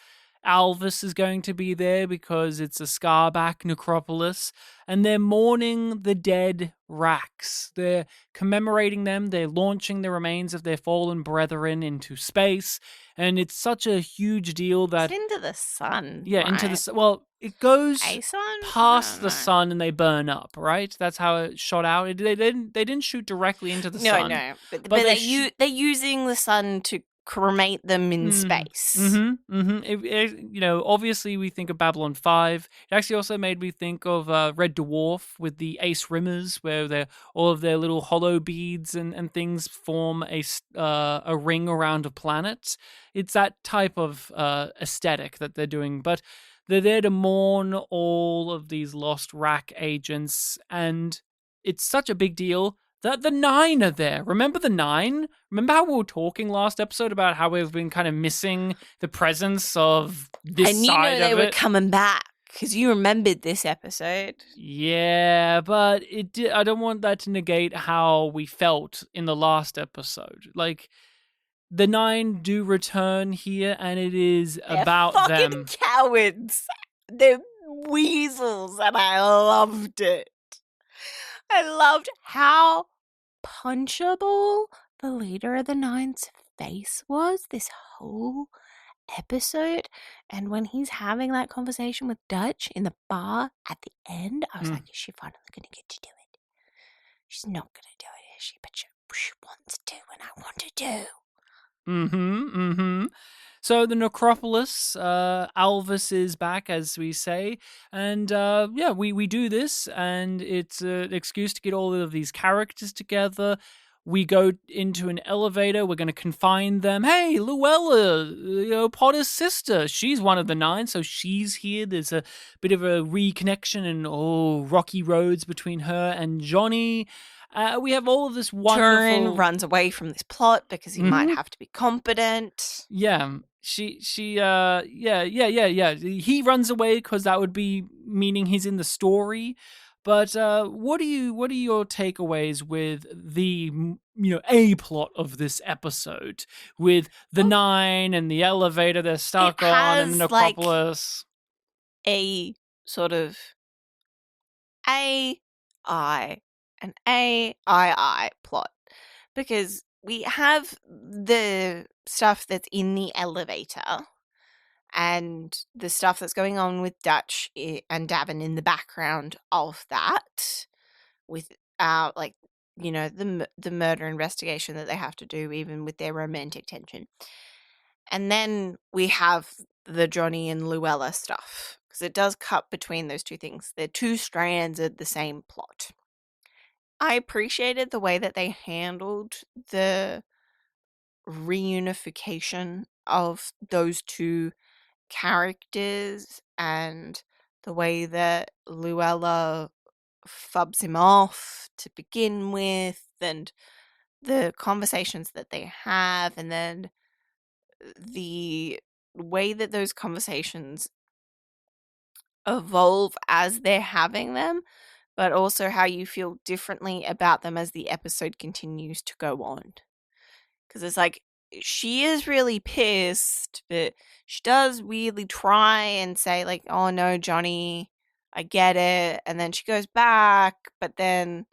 Alvis is going to be there because it's a Scarback necropolis, and they're mourning the dead Rax. They're commemorating them. They're launching the remains of their fallen brethren into space, and it's such a huge deal that... It's into the sun. Yeah, right? into the sun. Well, it goes sun? past the sun and they burn up, right? That's how it shot out. They didn't shoot directly into the sun. No. But they're using the sun to cremate them in space. Obviously we think of Babylon 5. It actually also made me think of Red Dwarf with the Ace Rimmers, where all of their little hollow beads and things form a ring around a planet. It's that type of aesthetic that they're doing, but they're there to mourn all of these lost RAC agents, and it's such a big deal that the 9 are there. Remember the 9? Remember how we were talking last episode about how we've been kind of missing the presence of this side of it? And they were coming back. Because you remembered this episode. Yeah, but I don't want that to negate how we felt in the last episode. Like, the 9 do return here, and it is They're about fucking them. cowards. They're weasels, and I loved it. I loved how punchable the leader of the 9's face was this whole episode. And when he's having that conversation with Dutch in the bar at the end, I was like, is she finally going to get to do it? She's not going to do it, is she? But she wants to, and I want to do. So the Necropolis, Alvis is back, as we say, and we do this, and it's an excuse to get all of these characters together. We go into an elevator. We're going to confine them. Hey, Luella, Potter's sister. She's one of the 9, so she's here. There's a bit of a reconnection and rocky roads between her and Johnny. We have all of this wonderful... Turin runs away from this plot because he might have to be competent. Yeah, he runs away because that would be meaning he's in the story. But what are your takeaways with the A plot of this episode, with the 9 and the elevator they're stuck on and the Necropolis? Like a sort of an AII plot, because we have the stuff that's in the elevator and the stuff that's going on with Dutch and Davin in the background of that, with the murder investigation that they have to do, even with their romantic tension. And then we have the Johnny and Luella stuff, because it does cut between those two things. They're two strands of the same plot. I appreciated the way that they handled the reunification of those two characters, and the way that Luella fubs him off to begin with, and the conversations that they have, and then the way that those conversations evolve as they're having them, but also how you feel differently about them as the episode continues to go on. Because it's like, she is really pissed, but she does weirdly try and say, like, oh no, Johnny, I get it. And then she goes back, but then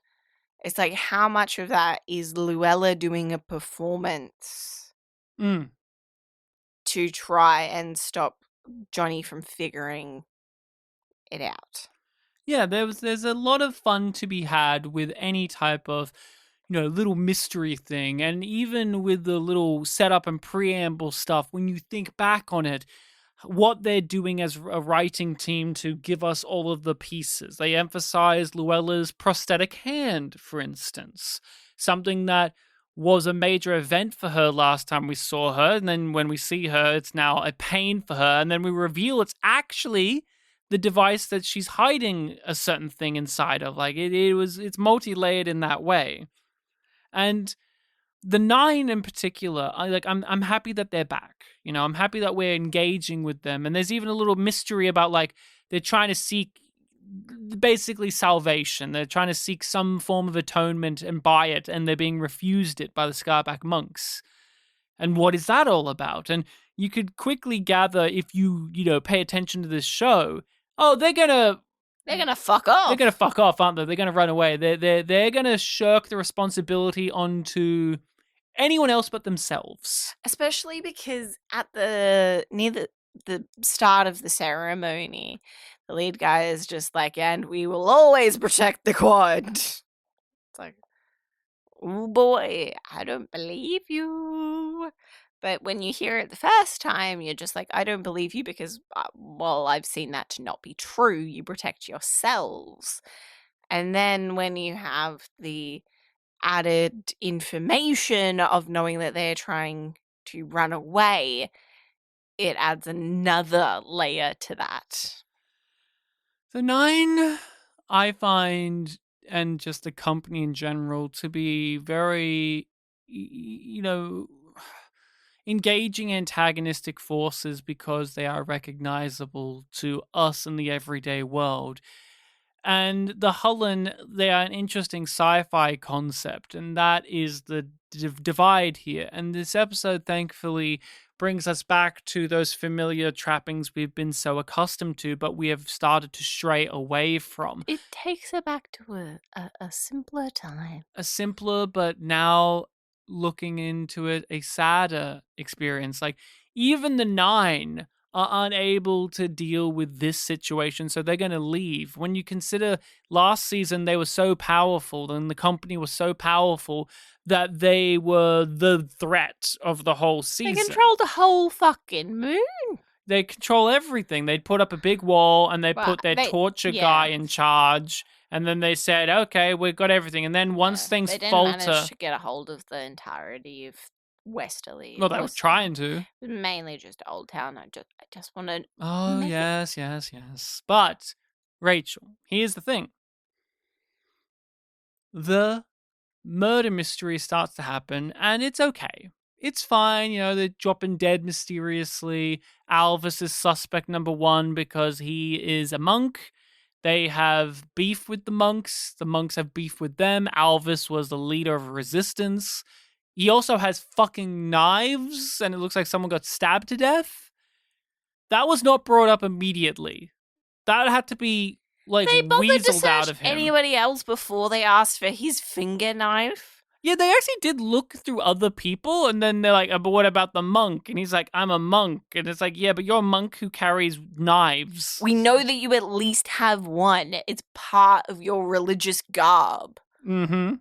it's like, how much of that is Luella doing a performance to try and stop Johnny from figuring it out? Yeah, there's a lot of fun to be had with any type of little mystery thing, and even with the little setup and preamble stuff, when you think back on it, what they're doing as a writing team to give us all of the pieces. They emphasize Luella's prosthetic hand, for instance, something that was a major event for her last time we saw her, and then when we see her, it's now a pain for her, and then we reveal it's actually the device that she's hiding a certain thing inside of. Like, it's multi-layered in that way. And the 9 in particular, I'm happy that they're back. I'm happy that we're engaging with them. And there's even a little mystery about, like, they're trying to seek basically salvation. They're trying to seek some form of atonement and buy it, and they're being refused it by the Scarback monks. And what is that all about? And you could quickly gather, if you pay attention to this show, they're gonna fuck off. They're gonna fuck off, aren't they? They're gonna run away. They're gonna shirk the responsibility onto anyone else but themselves. Especially because at near the start of the ceremony, the lead guy is just like, and we will always protect the quad. It's like, oh boy, I don't believe you. But when you hear it the first time, you're just like, I don't believe you because, I've seen that to not be true. You protect yourselves. And then when you have the added information of knowing that they're trying to run away, it adds another layer to that. The 9, I find, and just the company in general, to be very, engaging antagonistic forces because they are recognizable to us in the everyday world. And the Hullen, they are an interesting sci-fi concept, and that is the divide here. And this episode, thankfully, brings us back to those familiar trappings we've been so accustomed to, but we have started to stray away from. It takes her back to a simpler time. A simpler, but now looking into it, a sadder experience. Like, even the 9 are unable to deal with this situation, so they're going to leave. When you consider last season, they were so powerful, and the company was so powerful that they were the threat of the whole season. They control the whole fucking moon. They control everything. They'd put up a big wall, and they put their torture guy in charge, and then they said, okay, we've got everything. And then once things they didn't falter... manage to get a hold of the entirety of Westerly. Well, they were trying to. Mainly just Old Town. I just want to... Oh, yes. But, Rachel, here's the thing. The murder mystery starts to happen, and it's okay. It's fine, they're dropping dead mysteriously. Alvis is suspect number 1 because he is a monk. They have beef with the monks have beef with them. Alvis was the leader of resistance. He also has fucking knives, and it looks like someone got stabbed to death. That was not brought up immediately. That had to be, they bothered to weaseled search out of him. Anybody else before they asked for his finger knife? Yeah, they actually did look through other people, and then they're like, but what about the monk? And he's like, I'm a monk. And it's like, yeah, but you're a monk who carries knives. We know that you at least have one. It's part of your religious garb. Mm-hmm.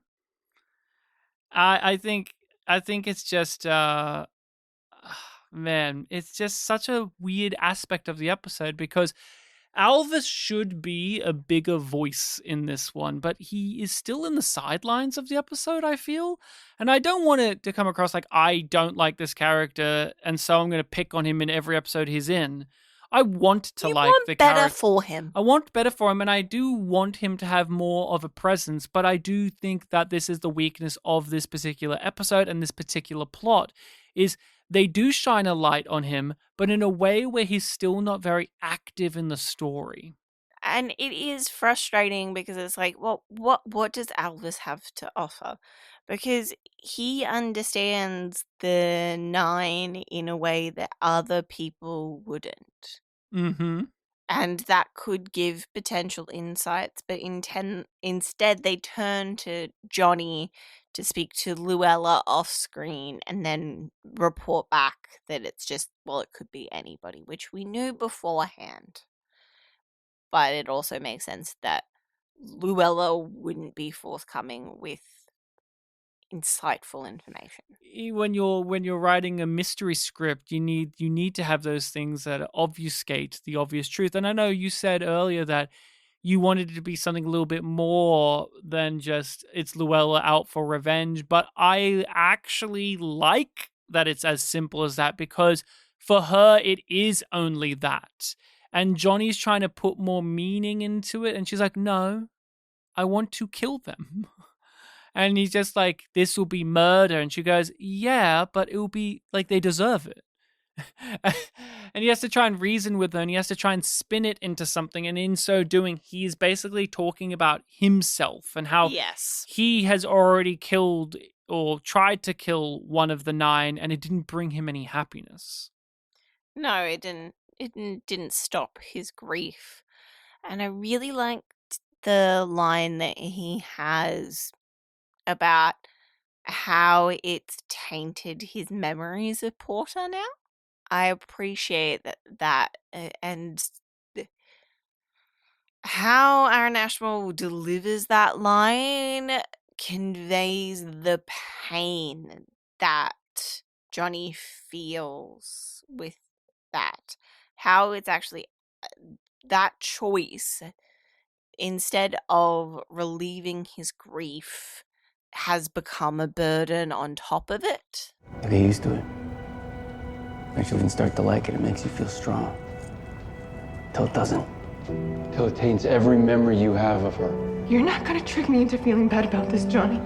I think it's just, man, it's just such a weird aspect of the episode because Alvis should be a bigger voice in this one, but he is still in the sidelines of the episode, I feel. And I don't want it to come across like I don't like this character, and so I'm going to pick on him in every episode he's in. I want to like the character. better for him. I want better for him, and I do want him to have more of a presence, but I do think that this is the weakness of this particular episode and this particular plot, is they do shine a light on him, but in a way where he's still not very active in the story. And it is frustrating because it's like, well, what does Alvis have to offer? Because he understands the 9 in a way that other people wouldn't. Mm-hmm. And that could give potential insights, but instead they turn to Johnny to speak to Luella off screen and then report back that it's just, well, it could be anybody, which we knew beforehand. But it also makes sense that Luella wouldn't be forthcoming with insightful information. When you're writing a mystery script, you need to have those things that obfuscate the obvious truth. And I know you said earlier that you wanted it to be something a little bit more than just it's Luella out for revenge, but I actually like that it's as simple as that, because for her it is only that. And Johnny's trying to put more meaning into it, and she's like, no, I want to kill them. And he's just like, this will be murder. And she goes, yeah, but it will be like they deserve it. And he has to try and reason with her, and he has to try and spin it into something. And in so doing, he's basically talking about himself and how he has already killed or tried to kill one of the 9, and it didn't bring him any happiness. No, it didn't. It didn't stop his grief. And I really liked the line that he has about how it's tainted his memories of Porter now. I appreciate that and how Aaron Ashmore delivers that line conveys the pain that Johnny feels with that. How it's actually that choice, instead of relieving his grief, has become a burden on top of it. You get used to it. Eventually you can start to like it. It makes you feel strong. Till it doesn't. Till it taints every memory you have of her. You're not gonna trick me into feeling bad about this, Johnny.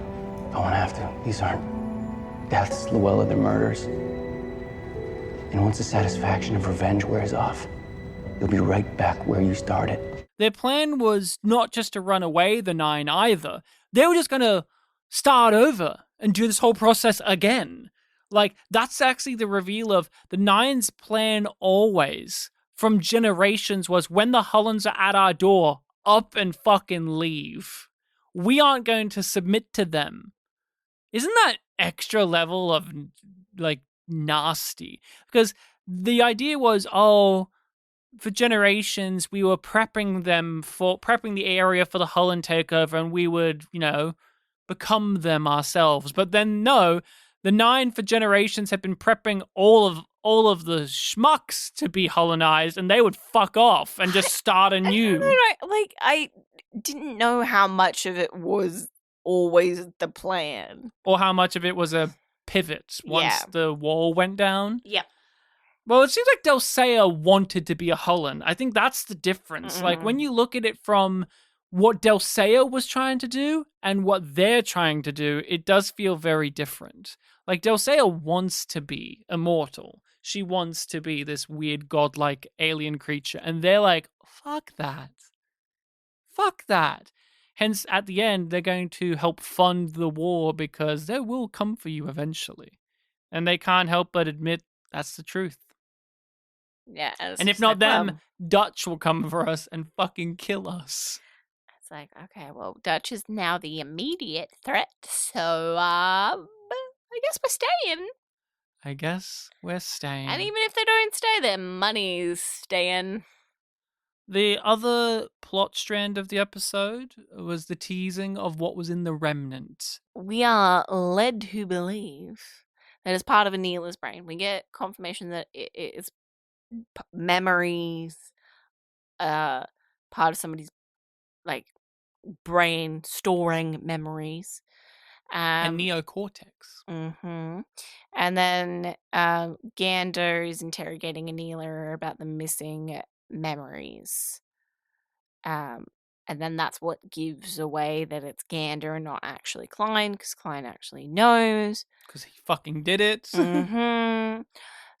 I won't have to. These aren't deaths, Luella. They're murders. And once the satisfaction of revenge wears off, you'll be right back where you started. Their plan was not just to run away, the 9 either. They were just going to start over and do this whole process again. Like, that's actually the reveal of the 9's plan always, from generations, was when the Hullens are at our door, up and fucking leave. We aren't going to submit to them. Isn't that extra level of, like, nasty? Because the idea was, for generations, we were prepping the area for the Hullen takeover, and we would, become them ourselves. But then, no, the 9 for generations have been prepping all of the schmucks to be Hullenized, and they would fuck off and just start anew. I didn't know how much of it was always the plan. Or how much of it was a pivot once the wall went down. Yep. Well, it seems like Dulcea wanted to be a Hullen. I think that's the difference. Mm-hmm. Like, when you look at it from what Dulcea was trying to do and what they're trying to do, it does feel very different. Like, Dulcea wants to be immortal. She wants to be this weird godlike alien creature. And they're like, fuck that. Fuck that. Hence, at the end, they're going to help fund the war because they will come for you eventually. And they can't help but admit that's the truth. Yeah. And if not them, Dutch will come for us and fucking kill us. It's like, okay, well, Dutch is now the immediate threat, so I guess we're staying. I guess we're staying. And even if they don't stay, their money's staying. The other plot strand of the episode was the teasing of what was in the remnant. We are led to believe that as part of Anila's brain, we get confirmation that it is memories, part of somebody's like brain storing memories. And neocortex. Mm-hmm. And then Gander is interrogating Anila about the missing memories. And then that's what gives away that it's Gander and not actually Klein, because Klein actually knows. Because he fucking did it. Mm-hmm.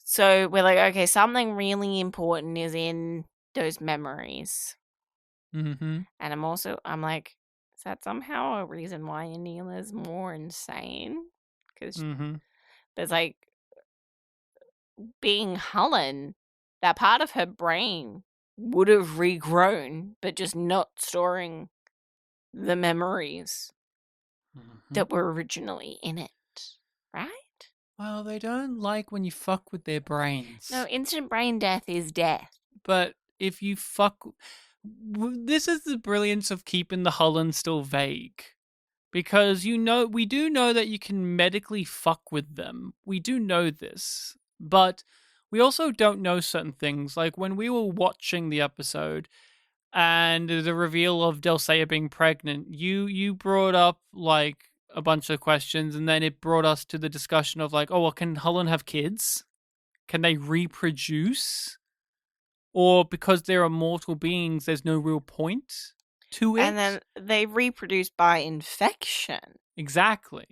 So we're like, okay, something really important is in those memories. Mm-hmm. And I'm like, is that somehow a reason why Anila is more insane? Because there's like, being Hullen, that part of her brain would have regrown, but just not storing the memories that were originally in it, right? Well, they don't like when you fuck with their brains. No, instant brain death is death. But if you fuck... This is the brilliance of keeping the Hullen still vague. Because we do know that you can medically fuck with them. We do know this. But we also don't know certain things. Like when we were watching the episode and the reveal of Dulcea being pregnant, you brought up like a bunch of questions, and then it brought us to the discussion of like, oh, well, can Hullen have kids? Can they reproduce? Or because they're immortal beings, there's no real point to it? And then they reproduce by infection. Exactly.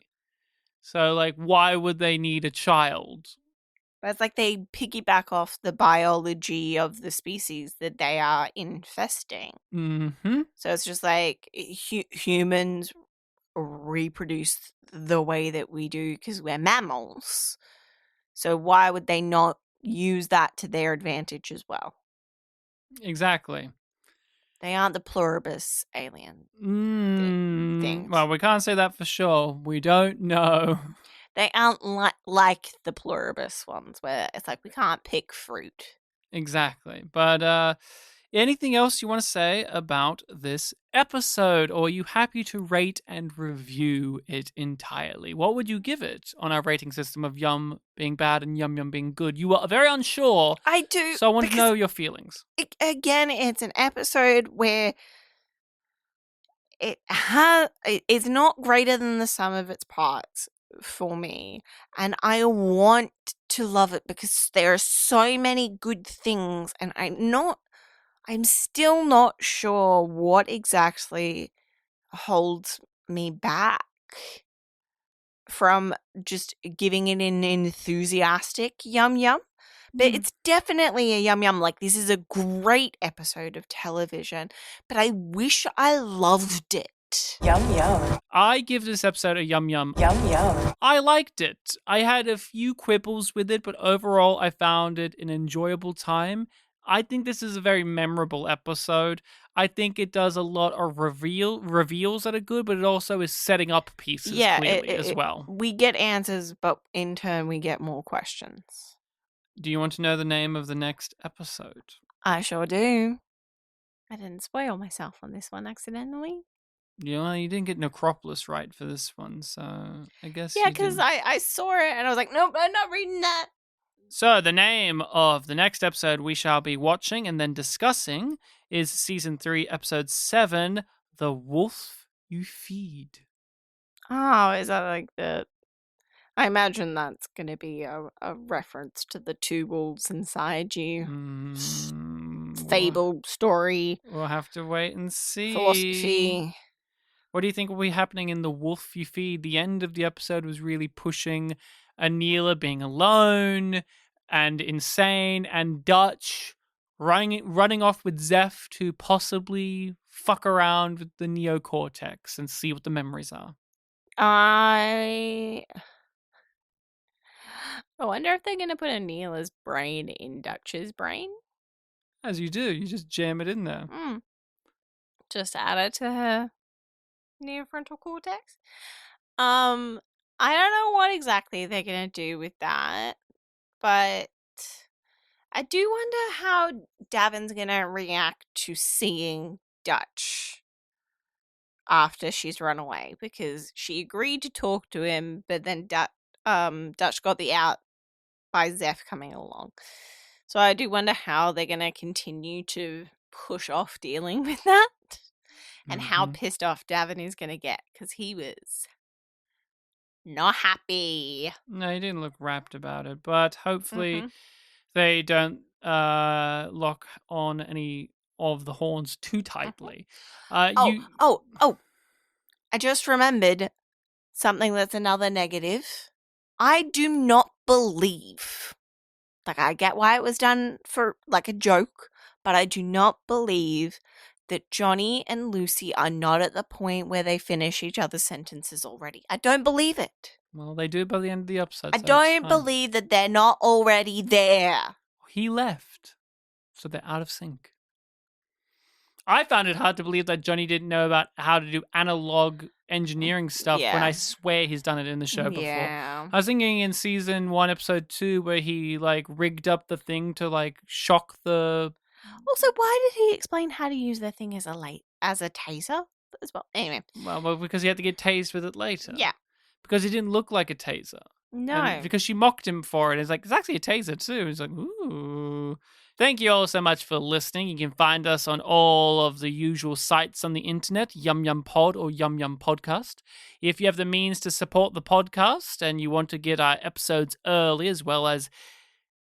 So, like, why would they need a child? But it's like they piggyback off the biology of the species that they are infesting. Mm-hmm. So it's just like humans reproduce the way that we do because we're mammals. So why would they not use that to their advantage as well? Exactly. They aren't the pluribus alien things. Well, we can't say that for sure. We don't know. They aren't like the pluribus ones where it's like we can't pick fruit. Exactly. But anything else you want to say about this episode? Or are you happy to rate and review it entirely? What would you give it on our rating system of Yum being bad and Yum Yum being good? You are very unsure. I do. So I want to know your feelings. Again, it's an episode where it's not greater than the sum of its parts for me. And I want to love it because there are so many good things, and I'm still not sure what exactly holds me back from just giving it an enthusiastic Yum Yum, But it's definitely a Yum Yum. Like, this is a great episode of television, but I wish I loved it. Yum yum. I give this episode a yum yum. Yum yum. I liked it. I had a few quibbles with it, but overall I found it an enjoyable time. I think this is a very memorable episode. I think it does a lot of reveals that are good, but it also is setting up pieces clearly as well. We get answers, but in turn we get more questions. Do you want to know the name of the next episode? I sure do. I didn't spoil myself on this one accidentally. Yeah, you didn't get Necropolis right for this one, so I guess Yeah, because I saw it and I was like, nope, I'm not reading that. So the name of the next episode we shall be watching and then discussing is Season 3, Episode 7, The Wolf You Feed. Oh, is that like the... I imagine that's going to be a reference to the two wolves inside you. Fable, story. We'll have to wait and see. Philosophy. What do you think will be happening in The Wolf You Feed? The end of the episode was really pushing Anila being alone and insane, and Dutch running off with Zeph to possibly fuck around with the neocortex and see what the memories are. I wonder if they're going to put Anila's brain in Dutch's brain. As you do, you just jam it in there. Just add it to her neofrontal cortex. I don't know what exactly they're going to do with that, but I do wonder how Davin's going to react to seeing Dutch after she's run away, because she agreed to talk to him, but then Dutch got the out by Zeph coming along. So I do wonder how they're going to continue to push off dealing with that, and how pissed off Davin is going to get, because he was not happy. No, he didn't look rapt about it, but hopefully they don't lock on any of the horns too tightly. I just remembered something that's another negative. I do not believe, like, I get why it was done for like a joke, but I do not believe that Johnny and Lucy are not at the point where they finish each other's sentences already. I don't believe it. Well, they do by the end of the episode. I don't believe that they're not already there. He left, so they're out of sync. I found it hard to believe that Johnny didn't know about how to do analog engineering stuff when I swear he's done it in the show before. Yeah. I was thinking in season 1, episode 2, where he like rigged up the thing to like shock the... Also, why did he explain how to use the thing as a taser as well? Anyway. Well, because he had to get tased with it later. Yeah. Because it didn't look like a taser. No. And because she mocked him for it. It's like, it's actually a taser too. He's like, ooh. Thank you all so much for listening. You can find us on all of the usual sites on the internet, yumyumpod or yumyumpodcast. If you have the means to support the podcast and you want to get our episodes early, as well as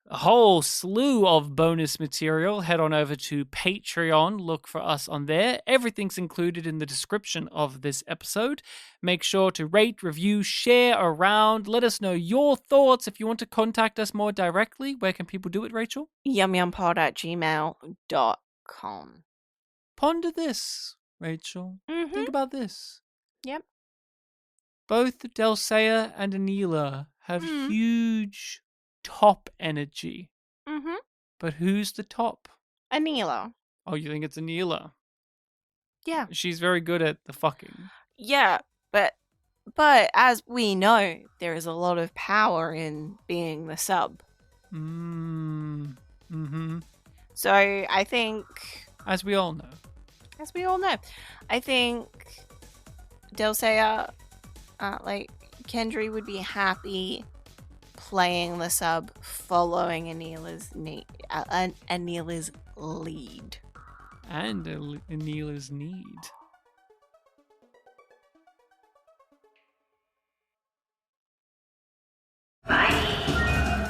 a whole slew of bonus material, head on over to Patreon. Look for us on there. Everything's included in the description of this episode. Make sure to rate, review, share around. Let us know your thoughts. If you want to contact us more directly, where can people do it, Rachel? yumyumpod@gmail.com. Ponder this, Rachel. Think about this. Yep. Both Delsea and Anila have huge top energy. But who's the top? Anila. Oh, you think it's Anila? Yeah. She's very good at the fucking. Yeah, but as we know, there is a lot of power in being the sub. So I think, as we all know, I think Delsea, like Kendry, would be happy playing the sub, following Anila's lead. And Anila's need.